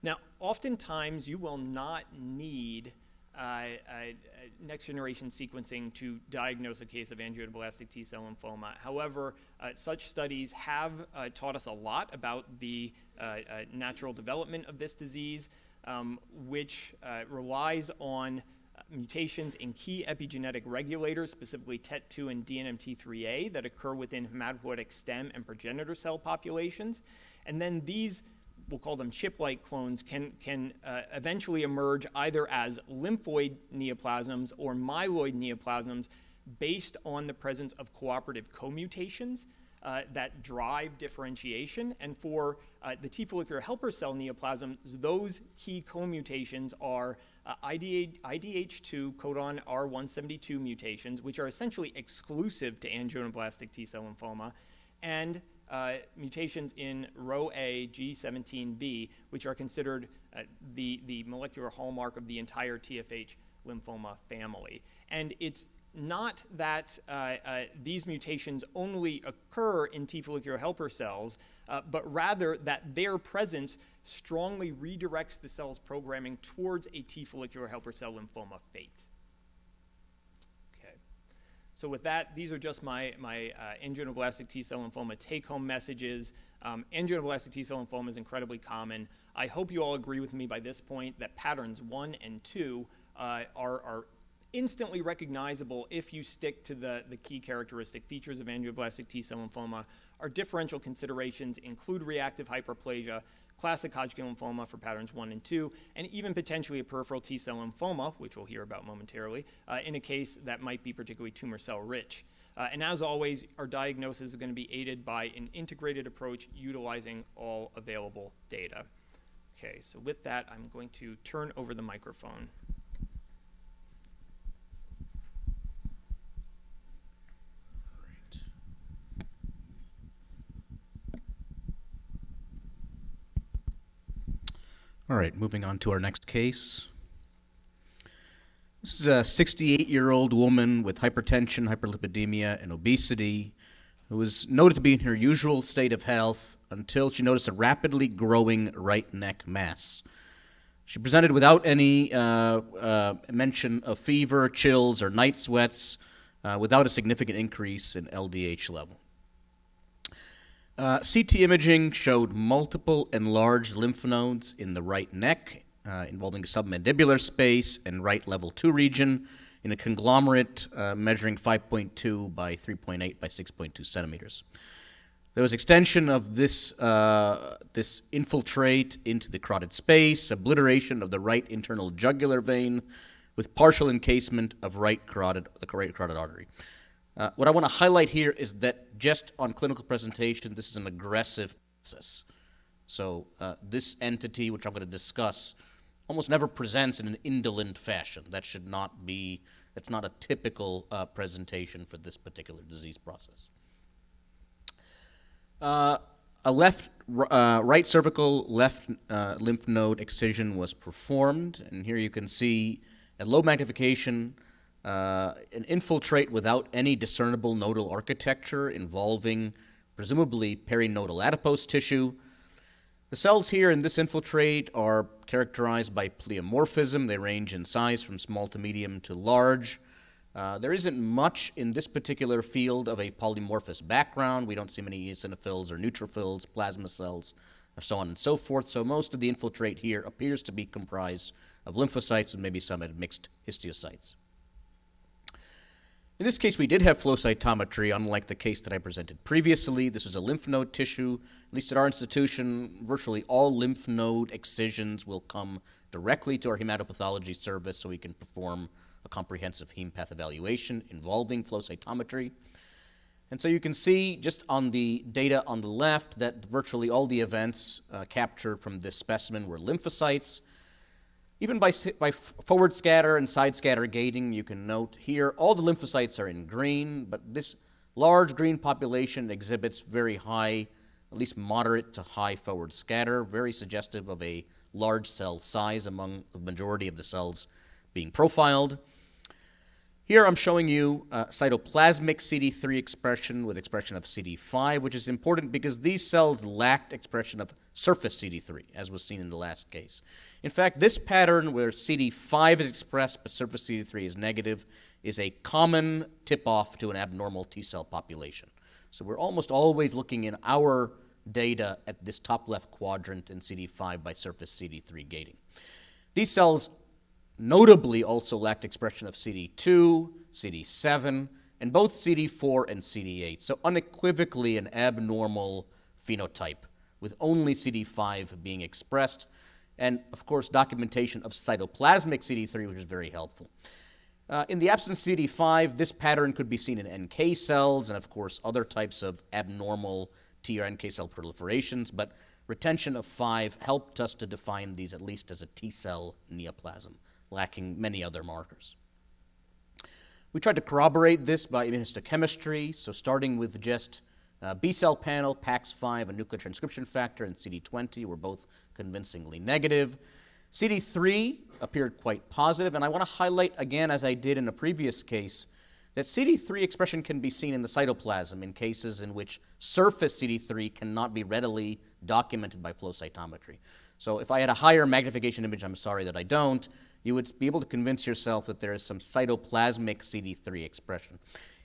Now, oftentimes you will not need next-generation sequencing to diagnose a case of angioimmunoblastic T-cell lymphoma. However, such studies have taught us a lot about the natural development of this disease, which relies on mutations in key epigenetic regulators, specifically TET2 and DNMT3A, that occur within hematopoietic stem and progenitor cell populations. And then these, we'll call them chip-like clones, can eventually emerge either as lymphoid neoplasms or myeloid neoplasms based on the presence of cooperative co-mutations that drive differentiation. And for the T follicular helper cell neoplasms, those key co-mutations are IDH2 codon R172 mutations, which are essentially exclusive to angioimmunoblastic T-cell lymphoma, and mutations in Rho A G17V, which are considered the molecular hallmark of the entire TFH lymphoma family. And it's not that these mutations only occur in T follicular helper cells, but rather that their presence strongly redirects the cell's programming towards a T follicular helper cell lymphoma fate. So with that, these are just my angioimmunoblastic T-cell lymphoma take-home messages. Angioimmunoblastic T-cell lymphoma is incredibly common. I hope you all agree with me by this point that patterns 1 and 2 are instantly recognizable if you stick to the key characteristic features of angioimmunoblastic T-cell lymphoma. Our differential considerations include reactive hyperplasia, classic Hodgkin lymphoma for patterns 1 and 2, and even potentially a peripheral T-cell lymphoma, which we'll hear about momentarily, in a case that might be particularly tumor cell rich. And as always, our diagnosis is going to be aided by an integrated approach utilizing all available data. Okay, so with that, I'm going to turn over the microphone. All right, moving on to our next case. This is a 68-year-old woman with hypertension, hyperlipidemia, and obesity who was noted to be in her usual state of health until she noticed a rapidly growing right neck mass. She presented without any mention of fever, chills, or night sweats, without a significant increase in LDH level. CT imaging showed multiple enlarged lymph nodes in the right neck, involving submandibular space and right level 2 region in a conglomerate measuring 5.2 by 3.8 by 6.2 centimeters. There was extension of this infiltrate into the carotid space, obliteration of the right internal jugular vein, with partial encasement of the right carotid artery. What I want to highlight here is that just on clinical presentation, this is an aggressive process. So this entity, which I'm going to discuss, almost never presents in an indolent fashion. That's not a typical presentation for this particular disease process. A right cervical left lymph node excision was performed, and here you can see at low magnification an infiltrate without any discernible nodal architecture involving presumably perinodal adipose tissue. The cells here in this infiltrate are characterized by pleomorphism. They range in size from small to medium to large. There isn't much in this particular field of a polymorphous background. We don't see many eosinophils or neutrophils, plasma cells, or so on and so forth. So most of the infiltrate here appears to be comprised of lymphocytes and maybe some admixed histiocytes. In this case, we did have flow cytometry, unlike the case that I presented previously. This was a lymph node tissue. At least at our institution, virtually all lymph node excisions will come directly to our hematopathology service so we can perform a comprehensive heme path evaluation involving flow cytometry. And so you can see just on the data on the left that virtually all the events captured from this specimen were lymphocytes. Even by forward scatter and side scatter gating, you can note here all the lymphocytes are in green, but this large green population exhibits very high, at least moderate to high forward scatter, very suggestive of a large cell size among the majority of the cells being profiled. Here I'm showing you cytoplasmic CD3 expression with expression of CD5, which is important because these cells lacked expression of surface CD3, as was seen in the last case. In fact, this pattern where CD5 is expressed but surface CD3 is negative is a common tip-off to an abnormal T-cell population. So we're almost always looking in our data at this top left quadrant in CD5 by surface CD3 gating. These cells notably also lacked expression of CD2, CD7, and both CD4 and CD8, so unequivocally an abnormal phenotype, with only CD5 being expressed, and of course documentation of cytoplasmic CD3, which is very helpful. In the absence of CD5, this pattern could be seen in NK cells and of course other types of abnormal T or NK cell proliferations, but retention of 5 helped us to define these at least as a T-cell neoplasm, lacking many other markers. We tried to corroborate this by immunohistochemistry, so starting with just B-cell panel, PAX5, a nuclear transcription factor, and CD20 were both convincingly negative. CD3 appeared quite positive, and I want to highlight again, as I did in a previous case, that CD3 expression can be seen in the cytoplasm in cases in which surface CD3 cannot be readily documented by flow cytometry. So if I had a higher magnification image, I'm sorry that I don't, you would be able to convince yourself that there is some cytoplasmic CD3 expression.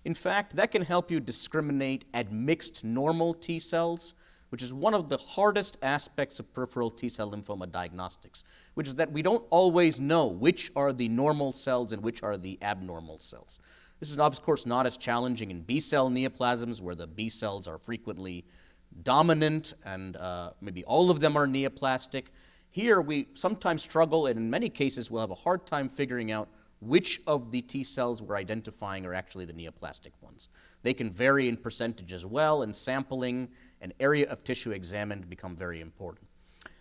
In fact, that can help you discriminate admixed normal T cells which is one of the hardest aspects of peripheral T-cell lymphoma diagnostics, which is that we don't always know which are the normal cells and which are the abnormal cells. This is, of course, not as challenging in B-cell neoplasms, where the B cells are frequently dominant and maybe all of them are neoplastic. Here, we sometimes struggle, and in many cases, we'll have a hard time figuring out which of the T cells we're identifying are actually the neoplastic ones. They can vary in percentage as well, and sampling and area of tissue examined become very important.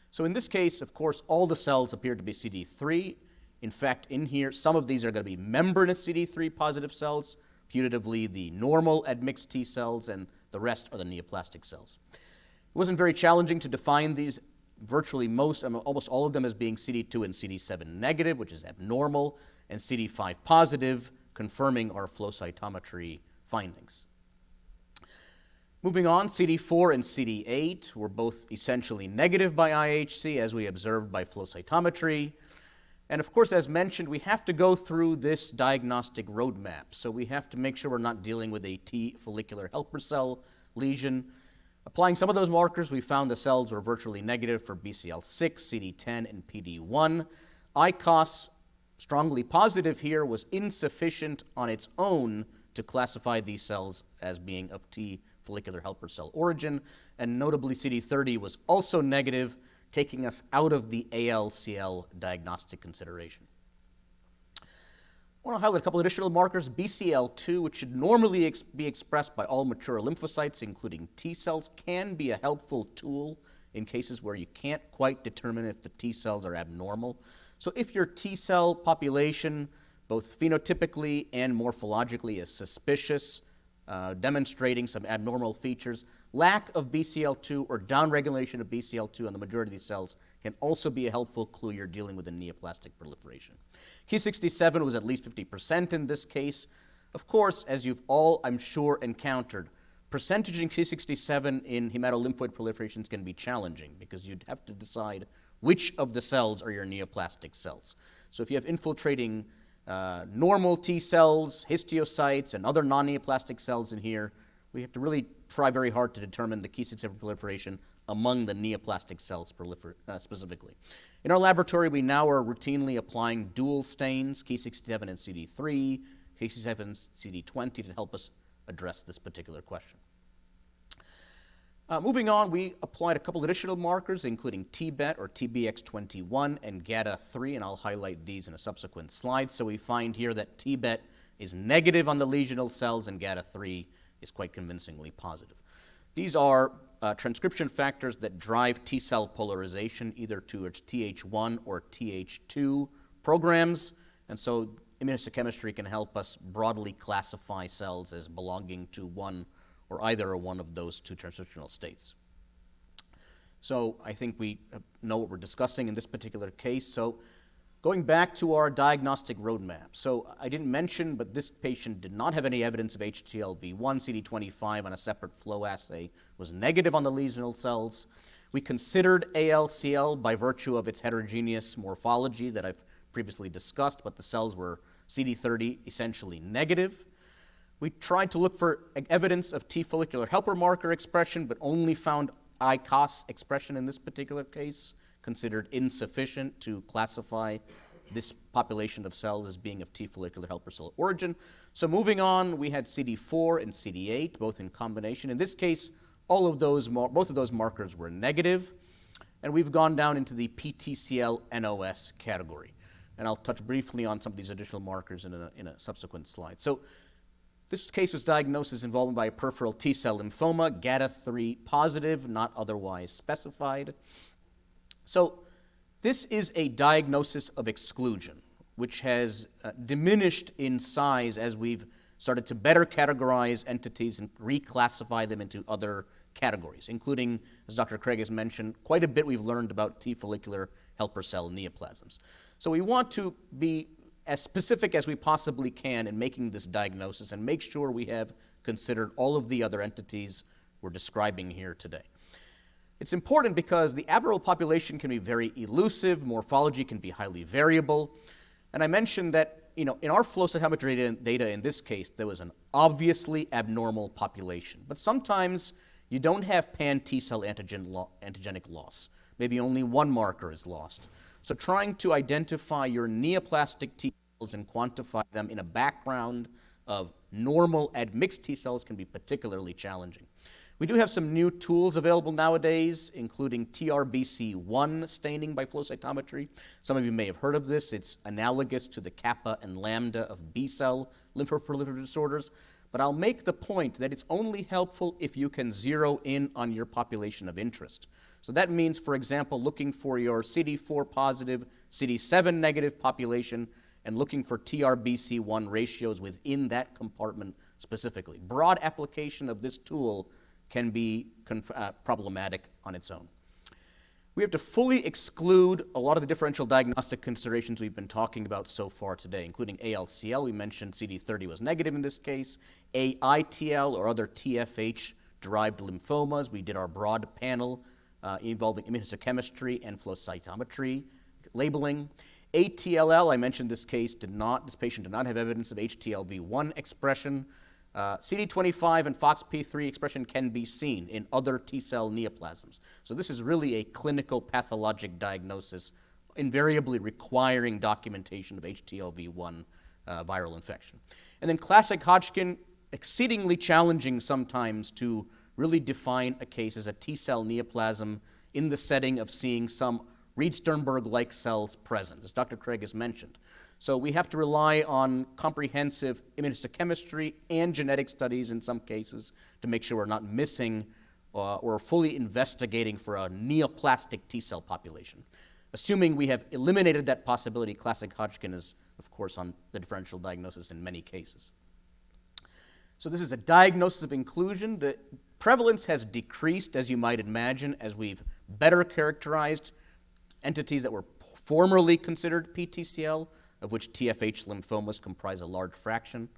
So in this case, of course, all the cells appear to be CD3. In fact, in here, some of these are going to be membranous CD3 positive cells, putatively the normal admixed T cells, and the rest are the neoplastic cells. It wasn't very challenging to define these, virtually almost all of them as being CD2 and CD7 negative, which is abnormal, and CD5 positive, confirming our flow cytometry findings. Moving on, CD4 and CD8 were both essentially negative by IHC, as we observed by flow cytometry. And of course, as mentioned, we have to go through this diagnostic roadmap. So we have to make sure we're not dealing with a T follicular helper cell lesion. Applying some of those markers, we found the cells were virtually negative for BCL6, CD10, and PD1. ICOS, strongly positive here, was insufficient on its own to classify these cells as being of T follicular helper cell origin, and notably CD30 was also negative, taking us out of the ALCL diagnostic consideration. I want to highlight a couple additional markers. BCL2, which should normally be expressed by all mature lymphocytes, including T cells, can be a helpful tool in cases where you can't quite determine if the T cells are abnormal. So if your T cell population, both phenotypically and morphologically, is suspicious, demonstrating some abnormal features, lack of BCL2 or downregulation of BCL2 on the majority of these cells can also be a helpful clue you're dealing with a neoplastic proliferation. Ki67 was at least 50% in this case. Of course, as you've all, I'm sure, encountered, percentage in Ki67 in hematolymphoid proliferations can be challenging because you'd have to decide which of the cells are your neoplastic cells. So if you have infiltrating normal T cells, histiocytes, and other non-neoplastic cells in here, we have to really try very hard to determine the Ki67 proliferation among the neoplastic cells specifically. In our laboratory, we now are routinely applying dual stains, Ki67 and CD3, Ki67 and CD20, to help us address this particular question. Moving on, we applied a couple additional markers, including TBET or TBX21 and GATA3, and I'll highlight these in a subsequent slide. So we find here that TBET is negative on the lesional cells and GATA3 is quite convincingly positive. These are transcription factors that drive T cell polarization either towards Th1 or Th2 programs, and so immunohistochemistry can help us broadly classify cells as belonging to one or either one of those two transcriptional states. So I think we know what we're discussing in this particular case. So going back to our diagnostic roadmap. So I didn't mention, but this patient did not have any evidence of HTLV1. CD25 on a separate flow assay was negative on the lesional cells. We considered ALCL by virtue of its heterogeneous morphology that I've previously discussed, but the cells were CD30 essentially negative. We tried to look for evidence of T follicular helper marker expression, but only found ICOS expression in this particular case, considered insufficient to classify this population of cells as being of T follicular helper cell origin. So moving on, we had CD4 and CD8, both in combination. In this case, both of those markers were negative, and we've gone down into the PTCL NOS category. And I'll touch briefly on some of these additional markers in a subsequent slide. So this case was diagnosed as involvement by a peripheral T-cell lymphoma, GATA3 positive, not otherwise specified. So this is a diagnosis of exclusion, which has diminished in size as we've started to better categorize entities and reclassify them into other categories, including, as Dr. Craig has mentioned, quite a bit we've learned about T follicular helper cell neoplasms. So we want to be as specific as we possibly can in making this diagnosis and make sure we have considered all of the other entities we're describing here today. It's important because the abnormal population can be very elusive, morphology can be highly variable, and I mentioned that in our flow cytometry data in this case, there was an obviously abnormal population, but sometimes you don't have pan-T-cell antigenic loss. Maybe only one marker is lost. So trying to identify your neoplastic T cells and quantify them in a background of normal admixed T cells can be particularly challenging. We do have some new tools available nowadays, including TRBC1 staining by flow cytometry. Some of you may have heard of this. It's analogous to the kappa and lambda of B-cell lymphoproliferative disorders. But I'll make the point that it's only helpful if you can zero in on your population of interest. So that means, for example, looking for your CD4 positive, CD7 negative population and looking for TRBC1 ratios within that compartment specifically. Broad application of this tool can be problematic on its own. We have to fully exclude a lot of the differential diagnostic considerations we've been talking about so far today, including ALCL. We mentioned CD30 was negative in this case, AITL or other TFH-derived lymphomas. We did our broad panel involving immunohistochemistry and flow cytometry labeling. ATLL, I mentioned this patient did not have evidence of HTLV1 expression. CD25 and FOXP3 expression can be seen in other T-cell neoplasms. So this is really a clinical pathologic diagnosis, invariably requiring documentation of HTLV1 viral infection. And then classic Hodgkin, exceedingly challenging sometimes to really define a case as a T-cell neoplasm in the setting of seeing some Reed-Sternberg-like cells present, as Dr. Craig has mentioned. So we have to rely on comprehensive immunohistochemistry and genetic studies in some cases to make sure we're not missing or fully investigating for a neoplastic T-cell population. Assuming we have eliminated that possibility, classic Hodgkin is, of course, on the differential diagnosis in many cases. So this is a diagnosis of inclusion. The prevalence has decreased, as you might imagine, as we've better characterized entities that were formerly considered PTCL, of which TFH lymphomas comprise a large fraction.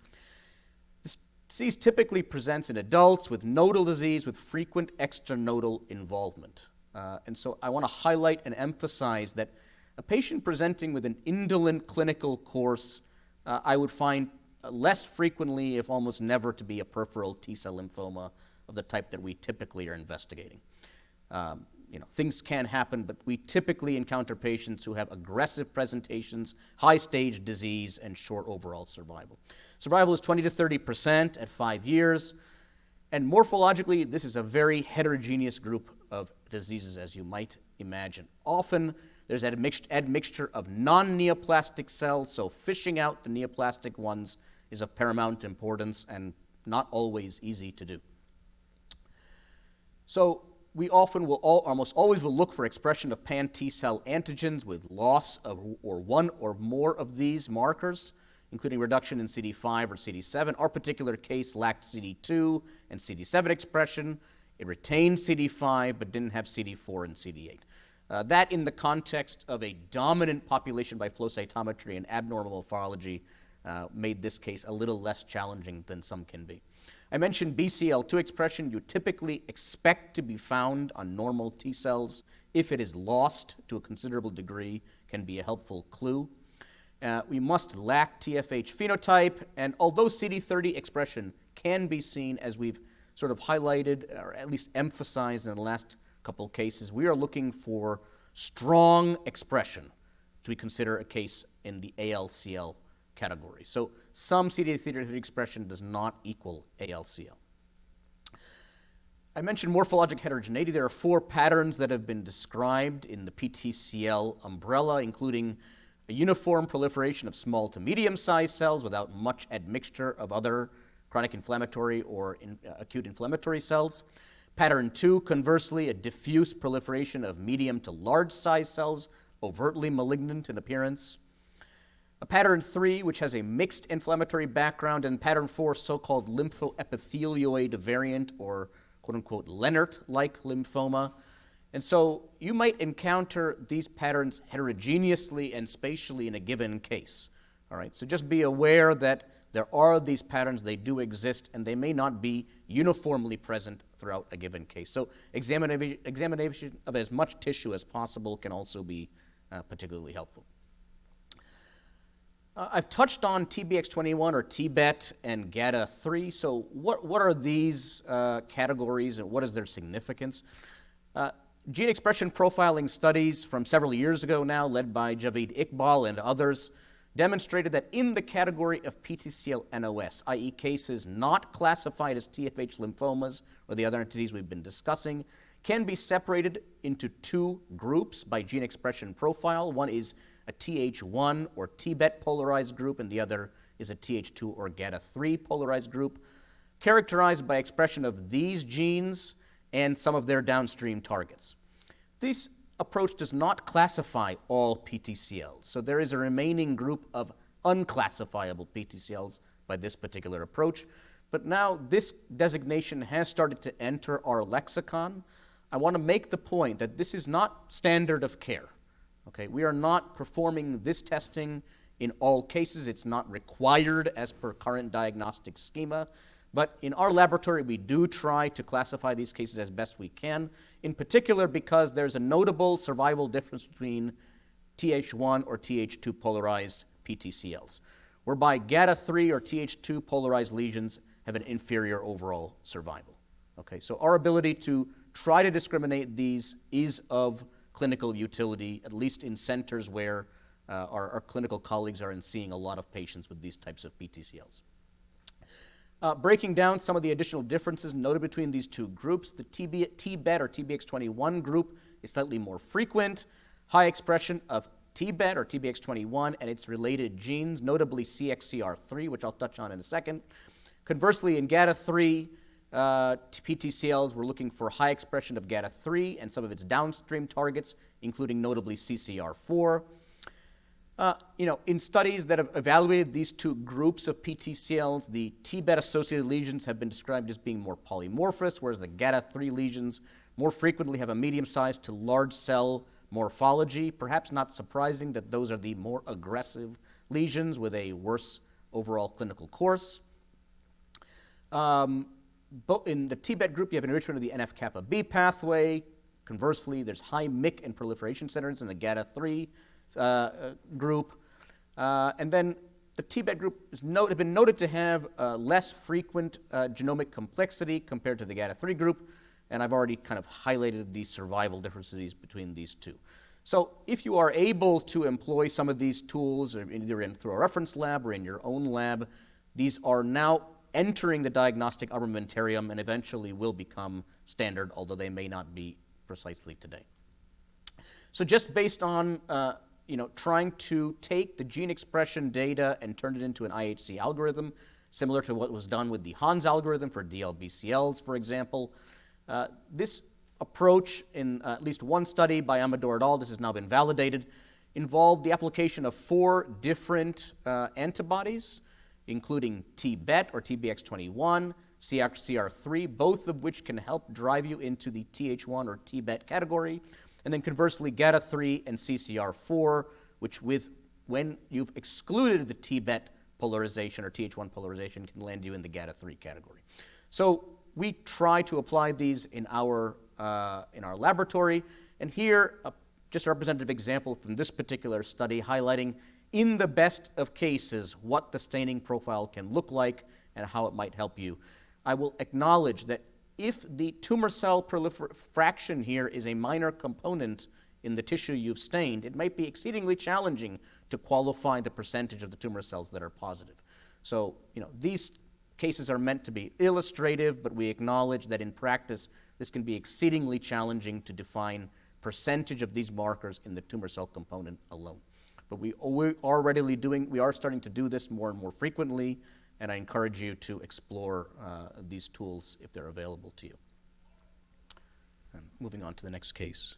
This disease typically presents in adults with nodal disease with frequent extranodal involvement. And so I want to highlight and emphasize that a patient presenting with an indolent clinical course, I would find less frequently, if almost never, to be a peripheral T-cell lymphoma of the type that we typically are investigating. Things can happen, but we typically encounter patients who have aggressive presentations, high-stage disease, and short overall survival. Survival is 20 to 30% at 5 years, and morphologically, this is a very heterogeneous group of diseases, as you might imagine. Often, there's admixture of non-neoplastic cells, so fishing out the neoplastic ones is of paramount importance and not always easy to do. So we often will almost always will look for expression of pan-T-cell antigens with loss of or one or more of these markers, including reduction in CD5 or CD7. Our particular case lacked CD2 and CD7 expression. It retained CD5 but didn't have CD4 and CD8. That in the context of a dominant population by flow cytometry and abnormal morphology made this case a little less challenging than some can be. I mentioned BCL2 expression. You typically expect to be found on normal T cells. If it is lost to a considerable degree, can be a helpful clue. We must lack TFH phenotype, and although CD30 expression can be seen, as we've sort of highlighted or at least emphasized in the last couple of cases, we are looking for strong expression to consider a case in the ALCL category. So some CD30 expression does not equal ALCL. I mentioned morphologic heterogeneity. There are 4 patterns that have been described in the PTCL umbrella, including a uniform proliferation of small to medium-sized cells without much admixture of other chronic inflammatory or acute inflammatory cells. Pattern 2, conversely, a diffuse proliferation of medium to large-sized cells, overtly malignant in appearance. A pattern 3, which has a mixed inflammatory background, and pattern 4, so-called lymphoepithelioid variant, or quote-unquote Lennart-like lymphoma. And so you might encounter these patterns heterogeneously and spatially in a given case. All right, so just be aware that there are these patterns, they do exist, and they may not be uniformly present throughout a given case. So examination of as much tissue as possible can also be particularly helpful. I've touched on TBX21 or TBET and GATA3. So what are these categories and what is their significance? Gene expression profiling studies from several years ago now, led by Javeed Iqbal and others, demonstrated that in the category of PTCL NOS, i.e. cases not classified as TFH lymphomas or the other entities we've been discussing, can be separated into two groups by gene expression profile. One is a Th1 or TBET polarized group, and the other is a Th2 or GATA3 polarized group, characterized by expression of these genes and some of their downstream targets. This approach does not classify all PTCLs, so there is a remaining group of unclassifiable PTCLs by this particular approach. But now this designation has started to enter our lexicon. I want to make the point that this is not standard of care. Okay, we are not performing this testing in all cases. It's not required as per current diagnostic schema. But in our laboratory, we do try to classify these cases as best we can, in particular because there's a notable survival difference between Th1 or Th2 polarized PTCLs, whereby GATA3 or Th2 polarized lesions have an inferior overall survival. Okay, so our ability to try to discriminate these is of clinical utility, at least in centers where our clinical colleagues are seeing a lot of patients with these types of PTCLs. Breaking down some of the additional differences noted between these two groups, the TBET or TBX21 group is slightly more frequent, high expression of TBET or TBX21 and its related genes, notably CXCR3, which I'll touch on in a second. Conversely, in GATA3, PTCLs were looking for high expression of GATA3 and some of its downstream targets, including notably CCR4. In studies that have evaluated these two groups of PTCLs, the TBET-associated lesions have been described as being more polymorphous, whereas the GATA3 lesions more frequently have a medium-sized to large cell morphology. Perhaps not surprising that those are the more aggressive lesions with a worse overall clinical course. In the TBET group, you have enrichment of the NF-kappa B pathway. Conversely, there's high MYC and proliferation centers in the GATA3 group. And then the TBET group has been noted to have less frequent genomic complexity compared to the GATA3 group, and I've already kind of highlighted the survival differences between these two. So if you are able to employ some of these tools, either through a reference lab or in your own lab, these are now entering the diagnostic armamentarium and eventually will become standard, although they may not be precisely today. So just based on trying to take the gene expression data and turn it into an IHC algorithm, similar to what was done with the Hans algorithm for DLBCLs, for example, this approach in at least one study by Amador et al., this has now been validated, involved the application of 4 different antibodies, including TBET or TBX21, CXCR3, both of which can help drive you into the Th1 or TBET category, and then conversely GATA3 and CCR4, which when you've excluded the TBET polarization or Th1 polarization can land you in the GATA3 category. So we try to apply these in our laboratory, and here just a representative example from this particular study highlighting in the best of cases what the staining profile can look like and how it might help you. I will acknowledge that if the tumor cell fraction here is a minor component in the tissue you've stained, it might be exceedingly challenging to qualify the percentage of the tumor cells that are positive. So, these cases are meant to be illustrative, but we acknowledge that in practice, this can be exceedingly challenging to define percentage of these markers in the tumor cell component alone. But we are starting to do this more and more frequently, and I encourage you to explore these tools if they're available to you. And moving on to the next case.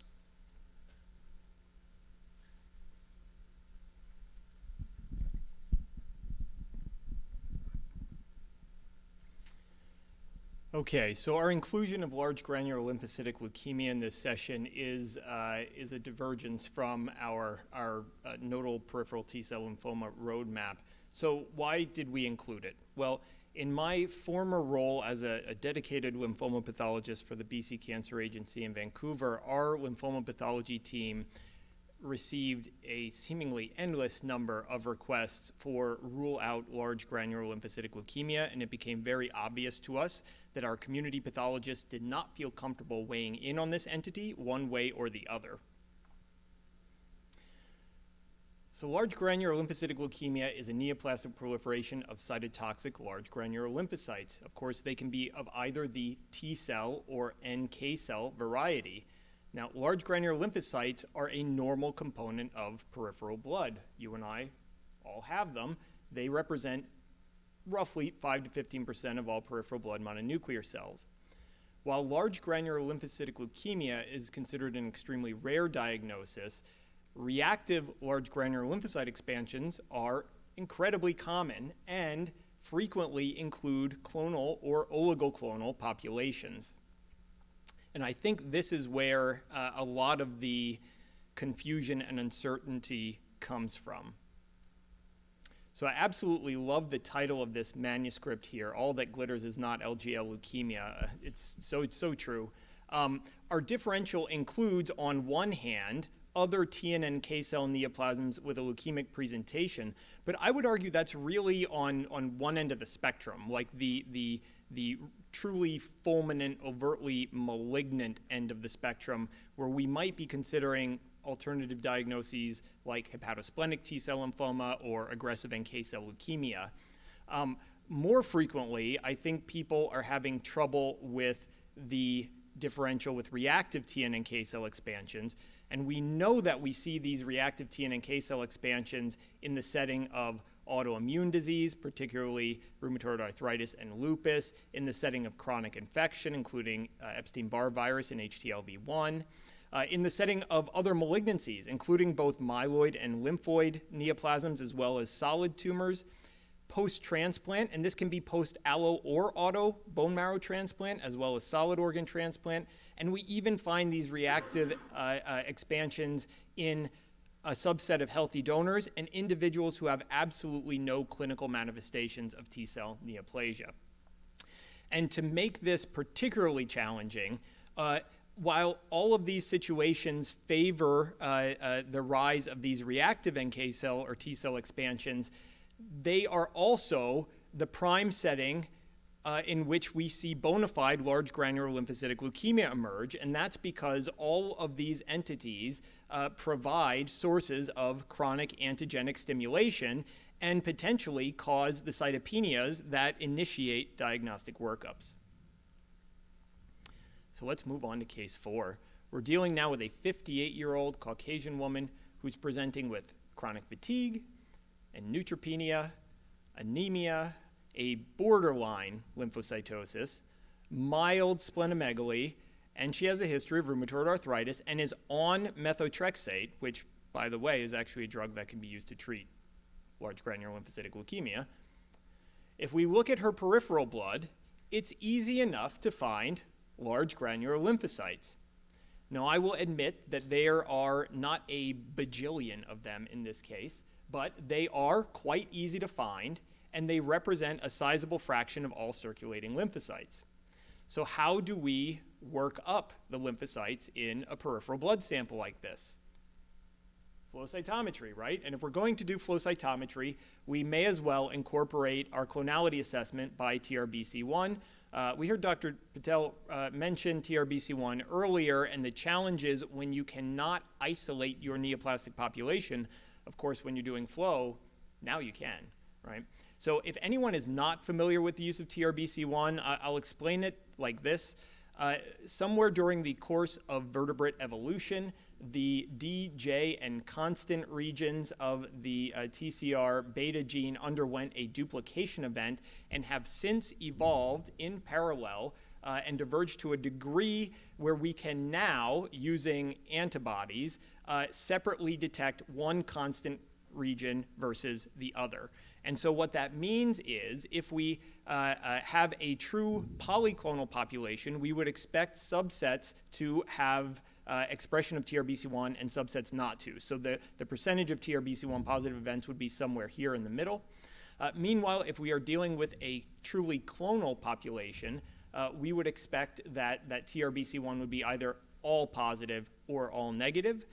Okay, so our inclusion of large granular lymphocytic leukemia in this session is a divergence from our nodal peripheral T-cell lymphoma roadmap. So why did we include it? Well, in my former role as a dedicated lymphoma pathologist for the BC Cancer Agency in Vancouver, our lymphoma pathology team received a seemingly endless number of requests for rule out large granular lymphocytic leukemia, and it became very obvious to us that our community pathologists did not feel comfortable weighing in on this entity one way or the other. So large granular lymphocytic leukemia is a neoplastic proliferation of cytotoxic large granular lymphocytes. Of course, they can be of either the T cell or NK cell variety. Now, large granular lymphocytes are a normal component of peripheral blood. You and I all have them. They represent roughly 5 to 15% of all peripheral blood mononuclear cells. While large granular lymphocytic leukemia is considered an extremely rare diagnosis, reactive large granular lymphocyte expansions are incredibly common and frequently include clonal or oligoclonal populations. And I think this is where a lot of the confusion and uncertainty comes from. So I absolutely love the title of this manuscript here, All That Glitters Is Not LGL Leukemia. It's so true. Our differential includes, on one hand, other T and NK cell neoplasms with a leukemic presentation, but I would argue that's really on one end of the spectrum, like the truly fulminant, overtly malignant end of the spectrum, where we might be considering alternative diagnoses like hepatosplenic T-cell lymphoma or aggressive NK cell leukemia. More frequently, I think people are having trouble with the differential with reactive T and NK cell expansions, and we know that we see these reactive T and NK cell expansions in the setting of autoimmune disease, particularly rheumatoid arthritis and lupus, in the setting of chronic infection, including Epstein-Barr virus and HTLV-1, in the setting of other malignancies, including both myeloid and lymphoid neoplasms, as well as solid tumors, post-transplant, and this can be post-allo or auto bone marrow transplant, as well as solid organ transplant, and we even find these reactive expansions in a subset of healthy donors and individuals who have absolutely no clinical manifestations of T-cell neoplasia. And to make this particularly challenging, while all of these situations favor the rise of these reactive NK cell or T-cell expansions, they are also the prime setting in which we see bona fide large granular lymphocytic leukemia emerge, and that's because all of these entities provide sources of chronic antigenic stimulation and potentially cause the cytopenias that initiate diagnostic workups. So let's move on to case 4. We're dealing now with a 58-year-old Caucasian woman who's presenting with chronic fatigue and neutropenia, anemia, a borderline lymphocytosis, mild splenomegaly, and she has a history of rheumatoid arthritis and is on methotrexate, which, by the way, is actually a drug that can be used to treat large granular lymphocytic leukemia. If we look at her peripheral blood, it's easy enough to find large granular lymphocytes. Now, I will admit that there are not a bajillion of them in this case, but they are quite easy to find, and they represent a sizable fraction of all circulating lymphocytes. So how do we work up the lymphocytes in a peripheral blood sample like this? Flow cytometry, right? And if we're going to do flow cytometry, we may as well incorporate our clonality assessment by TRBC1. We heard Dr. Patel mention TRBC1 earlier, and the challenge is when you cannot isolate your neoplastic population. Of course, when you're doing flow, now you can, right? So if anyone is not familiar with the use of TRBC1, I'll explain it like this. Somewhere during the course of vertebrate evolution, the D, J, and constant regions of the TCR beta gene underwent a duplication event and have since evolved in parallel and diverged to a degree where we can now, using antibodies, separately detect one constant region versus the other. And so what that means is if we have a true polyclonal population, we would expect subsets to have expression of TRBC1 and subsets not to. So the percentage of TRBC1 positive events would be somewhere here in the middle. Meanwhile, if we are dealing with a truly clonal population, we would expect that TRBC1 would be either all positive or all negative.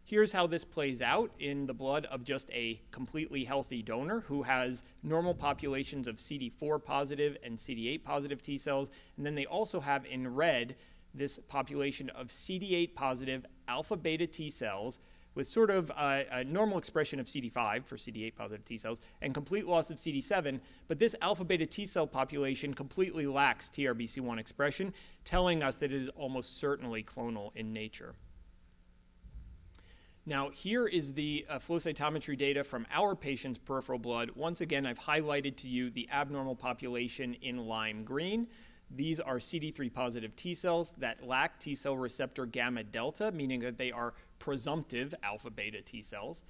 Here's how this plays out in the blood of just a completely healthy donor who has normal populations of CD4 positive and CD8 positive T cells. And then they also have in red this population of CD8 positive alpha beta T cells with sort of a normal expression of CD5 for CD8 positive T cells and complete loss of CD7. But this alpha beta T cell population completely lacks TRBC1 expression, telling us that it is almost certainly clonal in nature. Now, here is the flow cytometry data from our patient's peripheral blood. Once again, I've highlighted to you the abnormal population in lime green. These are CD3 positive T cells that lack T cell receptor gamma delta, meaning that they are presumptive alpha beta T cells.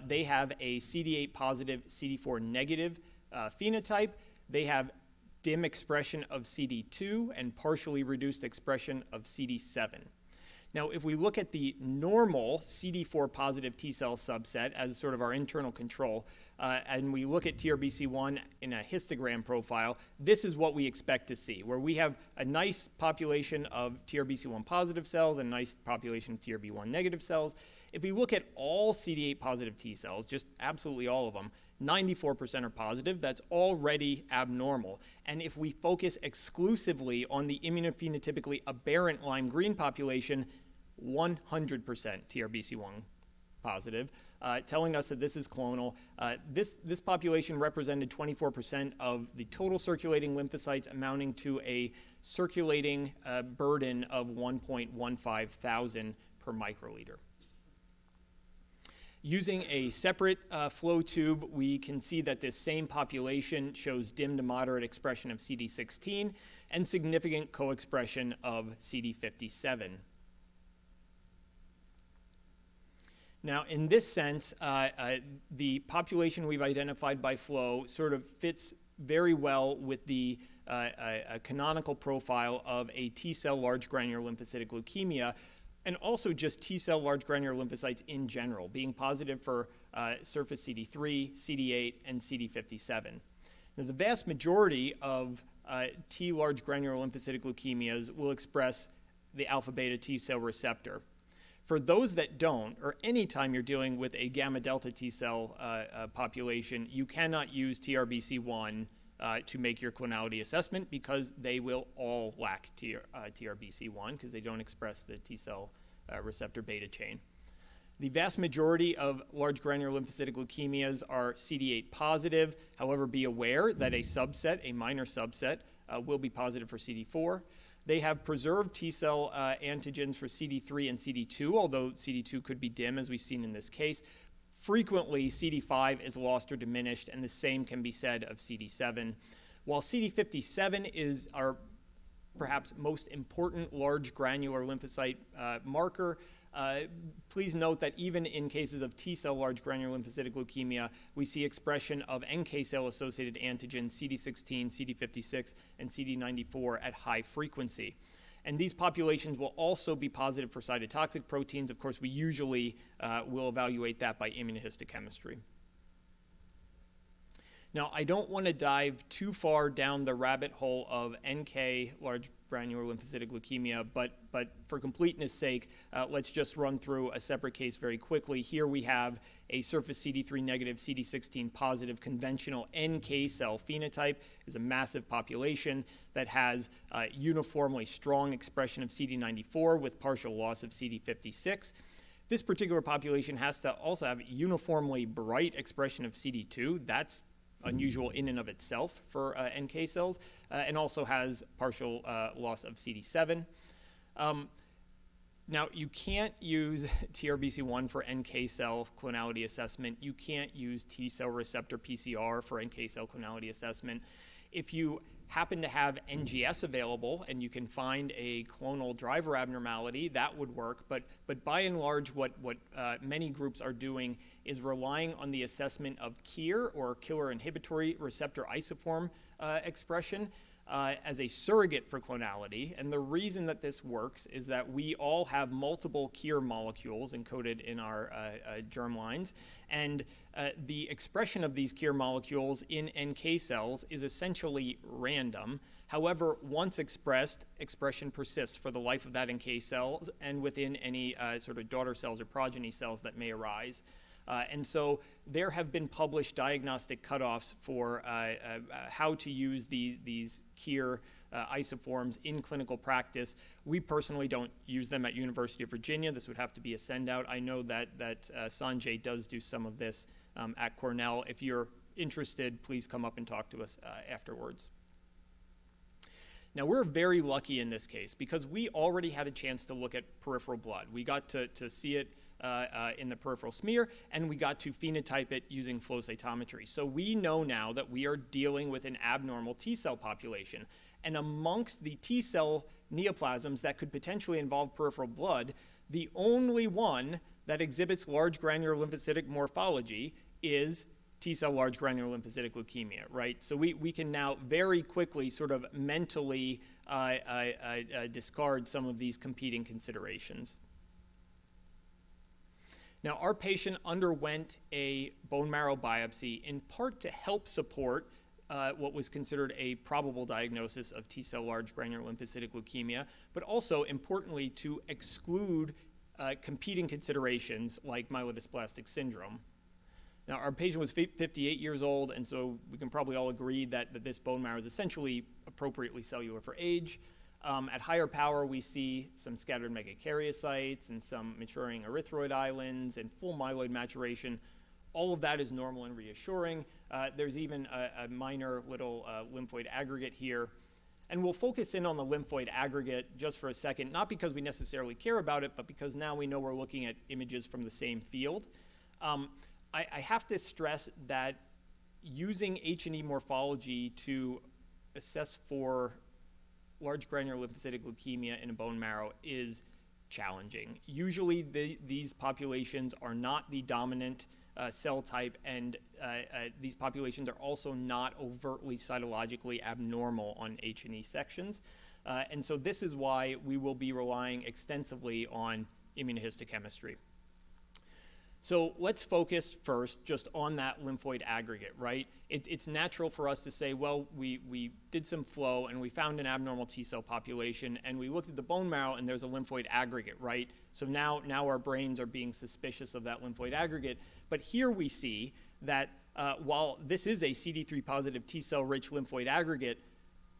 They have a CD8 positive, CD4 negative phenotype. They have dim expression of CD2 and partially reduced expression of CD7. Now, if we look at the normal CD4 positive T cell subset as sort of our internal control, and we look at TRBC1 in a histogram profile, this is what we expect to see, where we have a nice population of TRBC1 positive cells and a nice population of TRB1 negative cells. If we look at all CD8 positive T cells, just absolutely all of them, 94% are positive. That's already abnormal. And if we focus exclusively on the immunophenotypically aberrant lime green population, 100% TRBC1 positive, telling us that this is clonal. This population represented 24% of the total circulating lymphocytes, amounting to a circulating burden of 1.15 thousand per microliter. Using a separate flow tube, we can see that this same population shows dim to moderate expression of CD16 and significant co-expression of CD57. Now, in this sense, the population we've identified by flow sort of fits very well with the canonical profile of a T-cell large granular lymphocytic leukemia, and also just T-cell large granular lymphocytes in general, being positive for surface CD3, CD8, and CD57. Now, the vast majority of T large granular lymphocytic leukemias will express the alpha beta T cell receptor. For those that don't, or any time you're dealing with a gamma delta T cell population, you cannot use TRBC1 to make your clonality assessment, because they will all lack TRBC1 because they don't express the T cell receptor beta chain. The vast majority of large granular lymphocytic leukemias are CD8 positive. However, be aware that a subset, a minor subset, will be positive for CD4. They have preserved T cell antigens for CD3 and CD2, although CD2 could be dim, as we've seen in this case. Frequently, CD5 is lost or diminished, and the same can be said of CD7. While CD57 is our perhaps most important large granular lymphocyte marker, please note that even in cases of T-cell large granular lymphocytic leukemia, we see expression of NK cell-associated antigens CD16, CD56, and CD94 at high frequency. And these populations will also be positive for cytotoxic proteins. Of course, we usually will evaluate that by immunohistochemistry. Now, I don't want to dive too far down the rabbit hole of NK large granular lymphocytic leukemia, but for completeness sake, let's just run through a separate case very quickly. Here we have a surface CD3 negative, CD16 positive conventional NK cell phenotype. Is a massive population that has uniformly strong expression of CD94 with partial loss of CD56. This particular population has to also have uniformly bright expression of CD2. That's unusual in and of itself for NK cells, and also has partial loss of CD7. Now, you can't use TRBC1 for NK cell clonality assessment. You can't use T cell receptor PCR for NK cell clonality assessment. If you happen to have NGS available and you can find a clonal driver abnormality, that would work. But by and large, what many groups are doing is relying on the assessment of KIR, or killer inhibitory receptor isoform expression. as a surrogate for clonality. And the reason that this works is that we all have multiple KIR molecules encoded in our germ lines. And the expression of these KIR molecules in NK cells is essentially random. However, once expressed, expression persists for the life of that NK cells and within any sort of daughter cells or progeny cells that may arise. And so there have been published diagnostic cutoffs for how to use these KIR isoforms in clinical practice. We personally don't use them at University of Virginia. This would have to be a send-out. I know that Sanjay does do some of this at Cornell. If you're interested, please come up and talk to us afterwards. Now, we're very lucky in this case because we already had a chance to look at peripheral blood. We got to see it in the peripheral smear, and we got to phenotype it using flow cytometry. So we know now that we are dealing with an abnormal T cell population. And amongst the T cell neoplasms that could potentially involve peripheral blood, the only one that exhibits large granular lymphocytic morphology is T cell large granular lymphocytic leukemia, right? So we can now very quickly sort of mentally discard some of these competing considerations. Now, our patient underwent a bone marrow biopsy in part to help support what was considered a probable diagnosis of T cell large granular lymphocytic leukemia, but also importantly to exclude competing considerations like myelodysplastic syndrome. Now, our patient was 58 years old, and so we can probably all agree that this bone marrow is essentially appropriately cellular for age. At higher power, we see some scattered megakaryocytes and some maturing erythroid islands and full myeloid maturation. All of that is normal and reassuring. There's even a minor little lymphoid aggregate here. And we'll focus in on the lymphoid aggregate just for a second, not because we necessarily care about it, but because now we know we're looking at images from the same field. I have to stress that using H&E morphology to assess for large granular lymphocytic leukemia in a bone marrow is challenging. Usually these populations are not the dominant cell type, and these populations are also not overtly cytologically abnormal on H&E sections. And so this is why we will be relying extensively on immunohistochemistry. So let's focus first just on that lymphoid aggregate, right? It's natural for us to say, well, we did some flow and we found an abnormal T cell population and we looked at the bone marrow and there's a lymphoid aggregate, right? So now our brains are being suspicious of that lymphoid aggregate. But here we see that while this is a CD3 positive T cell rich lymphoid aggregate,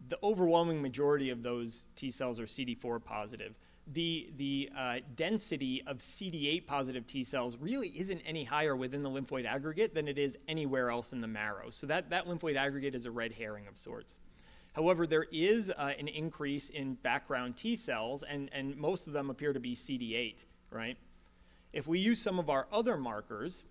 the overwhelming majority of those T cells are CD4 positive. The density of CD8 positive T cells really isn't any higher within the lymphoid aggregate than it is anywhere else in the marrow. So that lymphoid aggregate is a red herring of sorts. However, there is an increase in background T cells, and most of them appear to be CD8, right? If we use some of our other markers,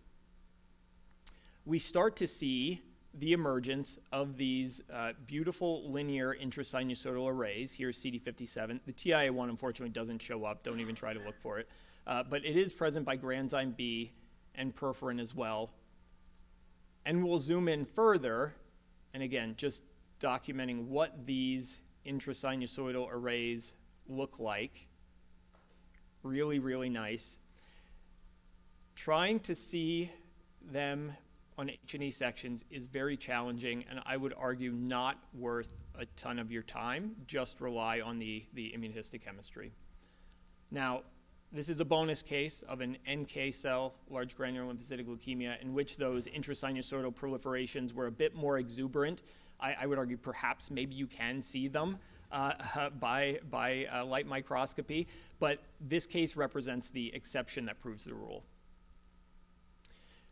we start to see the emergence of these beautiful linear intrasinusoidal arrays. Here's CD57. The TIA1 unfortunately doesn't show up. Don't even try to look for it. But it is present by granzyme B and perforin as well. And we'll zoom in further, and again, just documenting what these intrasinusoidal arrays look like. Really, really nice. Trying to see them on H&E sections is very challenging, and I would argue not worth a ton of your time. Just rely on the immunohistochemistry. Now, this is a bonus case of an NK cell, large granular lymphocytic leukemia, in which those intrasinusoidal proliferations were a bit more exuberant. I would argue perhaps maybe you can see them by light microscopy, but this case represents the exception that proves the rule.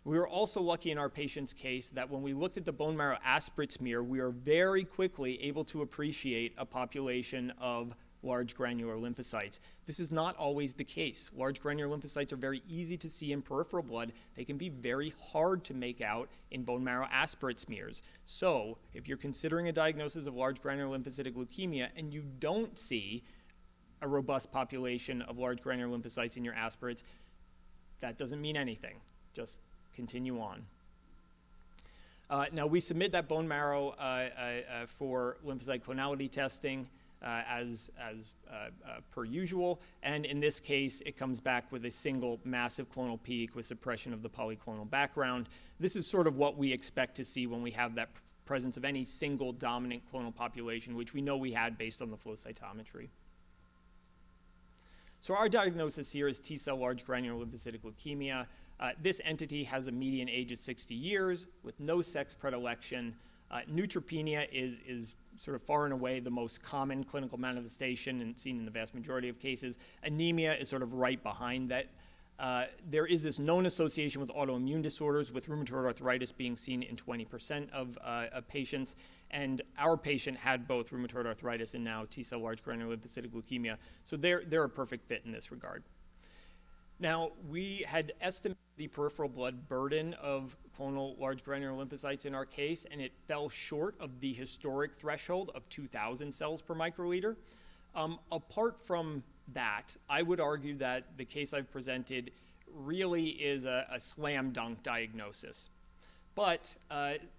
We were also lucky in our patient's case that when we looked at the bone marrow aspirate smear, we were very quickly able to appreciate a population of large granular lymphocytes. This is not always the case. Large granular lymphocytes are very easy to see in peripheral blood. They can be very hard to make out in bone marrow aspirate smears. So if you're considering a diagnosis of large granular lymphocytic leukemia and you don't see a robust population of large granular lymphocytes in your aspirates, that doesn't mean anything. Just continue on. Now, we submit that bone marrow for lymphocyte clonality testing as per usual, and in this case, it comes back with a single massive clonal peak with suppression of the polyclonal background. This is sort of what we expect to see when we have that presence of any single dominant clonal population, which we know we had based on the flow cytometry. So our diagnosis here is T-cell large granular lymphocytic leukemia. This entity has a median age of 60 years with no sex predilection. Neutropenia is sort of far and away the most common clinical manifestation and seen in the vast majority of cases. Anemia is sort of right behind that. There is this known association with autoimmune disorders, with rheumatoid arthritis being seen in 20% of patients. And our patient had both rheumatoid arthritis and now T-cell large granular lymphocytic leukemia. So they're a perfect fit in this regard. Now, we had estimated the peripheral blood burden of clonal large granular lymphocytes in our case, and it fell short of the historic threshold of 2,000 cells per microliter. Apart from that, I would argue that the case I've presented really is a slam dunk diagnosis. But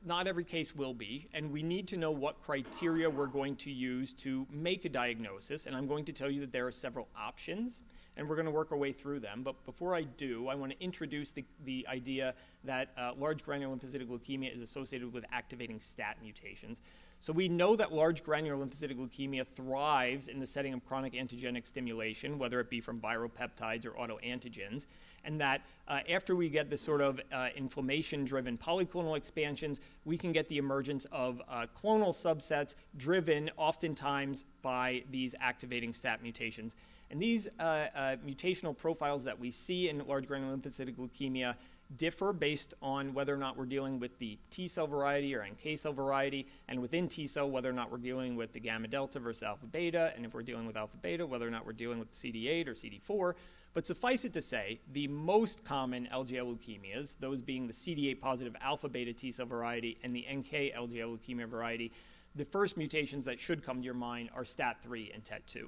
not every case will be, and we need to know what criteria we're going to use to make a diagnosis, and I'm going to tell you that there are several options, and we're going to work our way through them. But before I do, I want to introduce the idea that large granular lymphocytic leukemia is associated with activating STAT mutations. So we know that large granular lymphocytic leukemia thrives in the setting of chronic antigenic stimulation, whether it be from viral peptides or autoantigens, and that after we get this sort of inflammation-driven polyclonal expansions, we can get the emergence of clonal subsets driven oftentimes by these activating STAT mutations. And these mutational profiles that we see in large granular lymphocytic leukemia differ based on whether or not we're dealing with the T-cell variety or NK cell variety, and within T-cell, whether or not we're dealing with the gamma delta versus alpha beta, and if we're dealing with alpha beta, whether or not we're dealing with CD8 or CD4. But suffice it to say, the most common LGL leukemias, those being the CD8 positive alpha beta T-cell variety and the NK LGL leukemia variety, the first mutations that should come to your mind are STAT3 and TET2.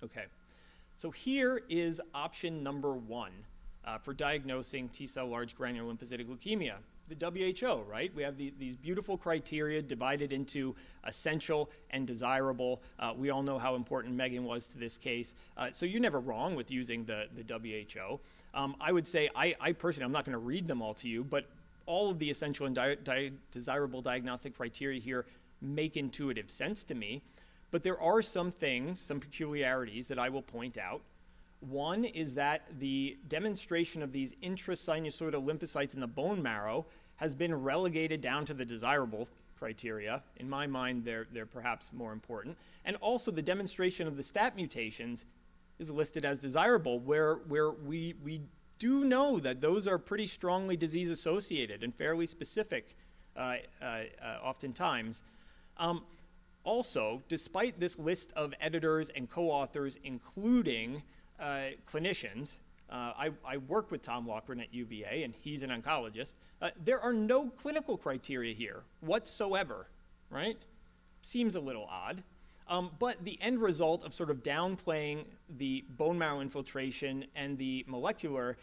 Okay, so here is option number one for diagnosing T-cell large granular lymphocytic leukemia. The WHO, right? We have these beautiful criteria divided into essential and desirable. We all know how important Megan was to this case. So you're never wrong with using the WHO. I would say, I personally, I'm not going to read them all to you, but all of the essential and desirable diagnostic criteria here make intuitive sense to me. But there are some things, some peculiarities that I will point out. One is that the demonstration of these intrasinusoidal lymphocytes in the bone marrow has been relegated down to the desirable criteria. In my mind, they're perhaps more important. And also the demonstration of the STAT mutations is listed as desirable, where we do know that those are pretty strongly disease associated and fairly specific oftentimes. Also, despite this list of editors and co-authors, including clinicians, I work with Tom Walkern at UVA, and he's an oncologist. There are no clinical criteria here whatsoever, right? Seems a little odd. But the end result of sort of downplaying the bone marrow infiltration and the molecular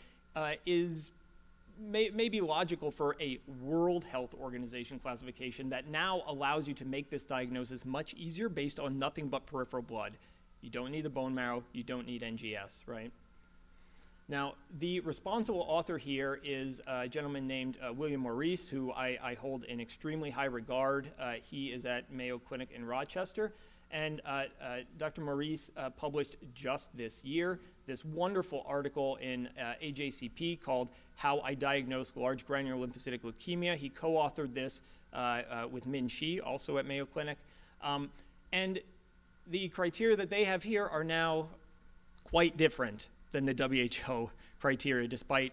may be logical for a World Health Organization classification that now allows you to make this diagnosis much easier based on nothing but peripheral blood. You don't need the bone marrow, you don't need NGS, right? Now, the responsible author here is a gentleman named William Maurice, who I hold in extremely high regard. He is at Mayo Clinic in Rochester, and Dr. Maurice published just this year this wonderful article in AJCP called How I Diagnosed Large Granular Lymphocytic Leukemia. He co-authored this with Min Shi, also at Mayo Clinic. And the criteria that they have here are now quite different than the WHO criteria, despite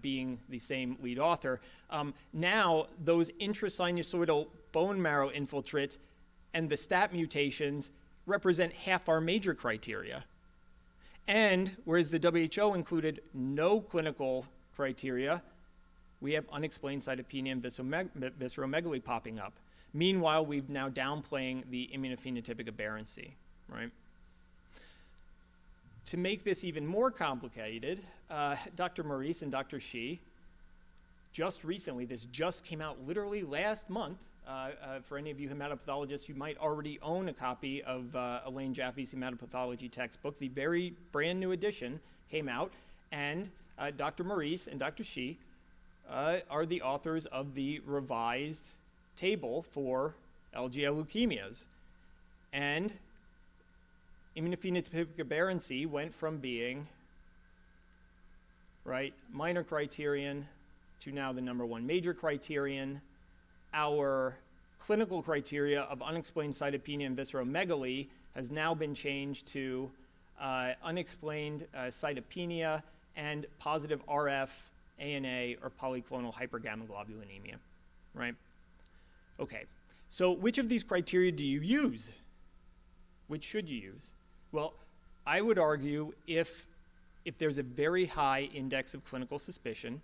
being the same lead author. Now, those intrasinusoidal bone marrow infiltrates and the STAT mutations represent half our major criteria. And whereas the WHO included no clinical criteria, we have unexplained cytopenia and visceromegaly popping up. Meanwhile, we've now downplaying the immunophenotypic aberrancy, right? To make this even more complicated, Dr. Maurice and Dr. Shi just recently, this just came out literally last month. For any of you hematopathologists, you might already own a copy of Elaine Jaffe's hematopathology textbook. The very brand new edition came out, and Dr. Maurice and Dr. Shi are the authors of the revised table for LGL leukemias. And immunophenotypic aberrancy went from being, right, minor criterion to now the #1 major criterion. Our clinical criteria of unexplained cytopenia and visceromegaly has now been changed to unexplained cytopenia and positive RF, ANA, or polyclonal hypergammaglobulinemia, right? Okay, so which of these criteria do you use? Which should you use? Well, I would argue if there's a very high index of clinical suspicion,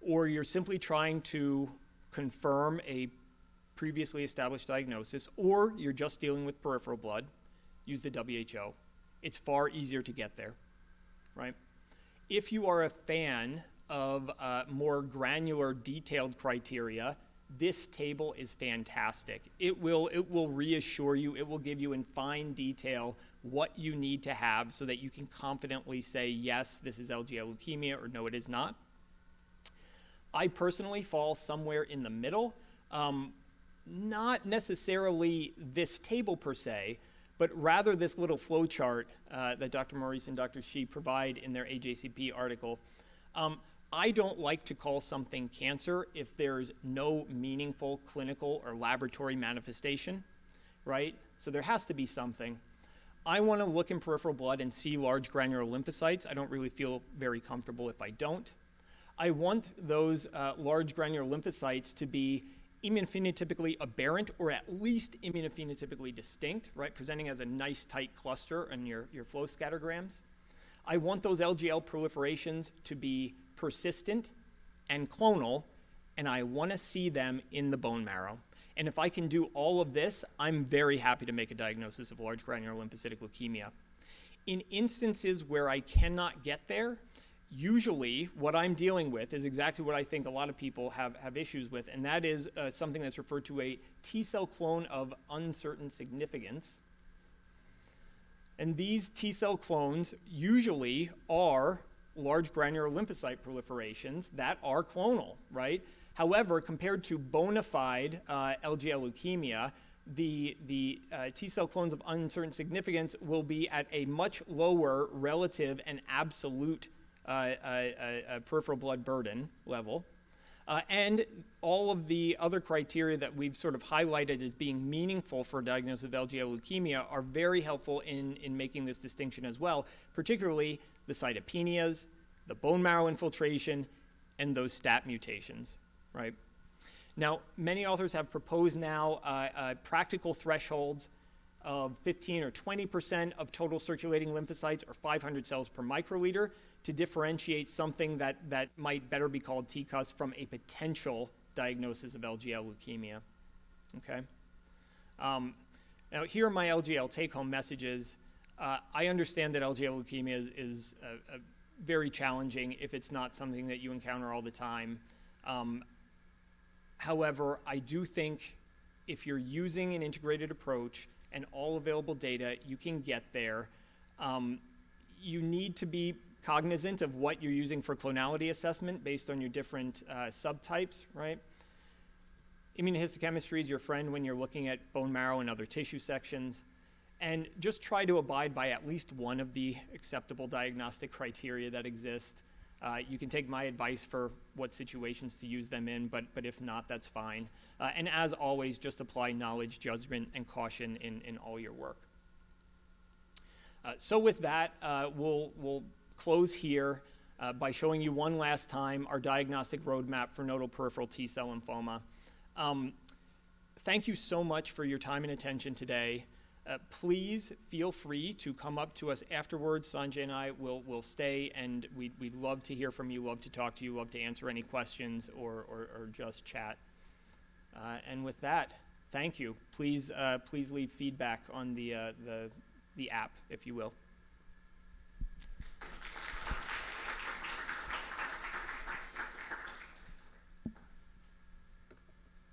or you're simply trying to confirm a previously established diagnosis, or you're just dealing with peripheral blood, use the WHO. It's far easier to get there, right? If you are a fan of more granular, detailed criteria, this table is fantastic. It will reassure you, it will give you in fine detail what you need to have so that you can confidently say, yes, this is LGL leukemia, or no, it is not. I personally fall somewhere in the middle. Not necessarily this table per se, but rather this little flow chart that Dr. Maurice and Dr. Shi provide in their AJCP article. I don't like to call something cancer if there's no meaningful clinical or laboratory manifestation, right? So there has to be something. I want to look in peripheral blood and see large granular lymphocytes. I don't really feel very comfortable if I don't. I want those large granular lymphocytes to be immunophenotypically aberrant, or at least immunophenotypically distinct, right? Presenting as a nice tight cluster in your flow scattergrams. I want those LGL proliferations to be persistent and clonal, and I want to see them in the bone marrow. And if I can do all of this, I'm very happy to make a diagnosis of large granular lymphocytic leukemia. In instances where I cannot get there, usually what I'm dealing with is exactly what I think a lot of people have issues with, and that is something that's referred to a T-cell clone of uncertain significance. And these T-cell clones usually are large granular lymphocyte proliferations that are clonal, right? However, compared to bona fide LGL leukemia, the T-cell clones of uncertain significance will be at a much lower relative and absolute peripheral blood burden level. And all of the other criteria that we've sort of highlighted as being meaningful for a diagnosis of LGL leukemia are very helpful in making this distinction as well, particularly the cytopenias, the bone marrow infiltration, and those STAT mutations, right? Now, many authors have proposed now practical thresholds of 15 or 20% of total circulating lymphocytes, or 500 cells per microliter, to differentiate something that might better be called TCUS from a potential diagnosis of LGL leukemia, okay? Now, here are my LGL take-home messages. I understand that LGL leukemia is very challenging if it's not something that you encounter all the time. However, I do think if you're using an integrated approach and all available data, you can get there. You need to be cognizant of what you're using for clonality assessment based on your different subtypes, right? Immunohistochemistry is your friend when you're looking at bone marrow and other tissue sections. And just try to abide by at least one of the acceptable diagnostic criteria that exist. You can take my advice for what situations to use them in, but if not, that's fine. And as always, just apply knowledge, judgment, and caution in all your work. So with that, we'll close here by showing you one last time our diagnostic roadmap for nodal peripheral T-cell lymphoma. Thank you so much for your time and attention today. Please feel free to come up to us afterwards. Sanjay and I will stay, and we'd love to hear from you, love to talk to you, love to answer any questions or just chat. And with that, thank you. Please leave feedback on the app, if you will.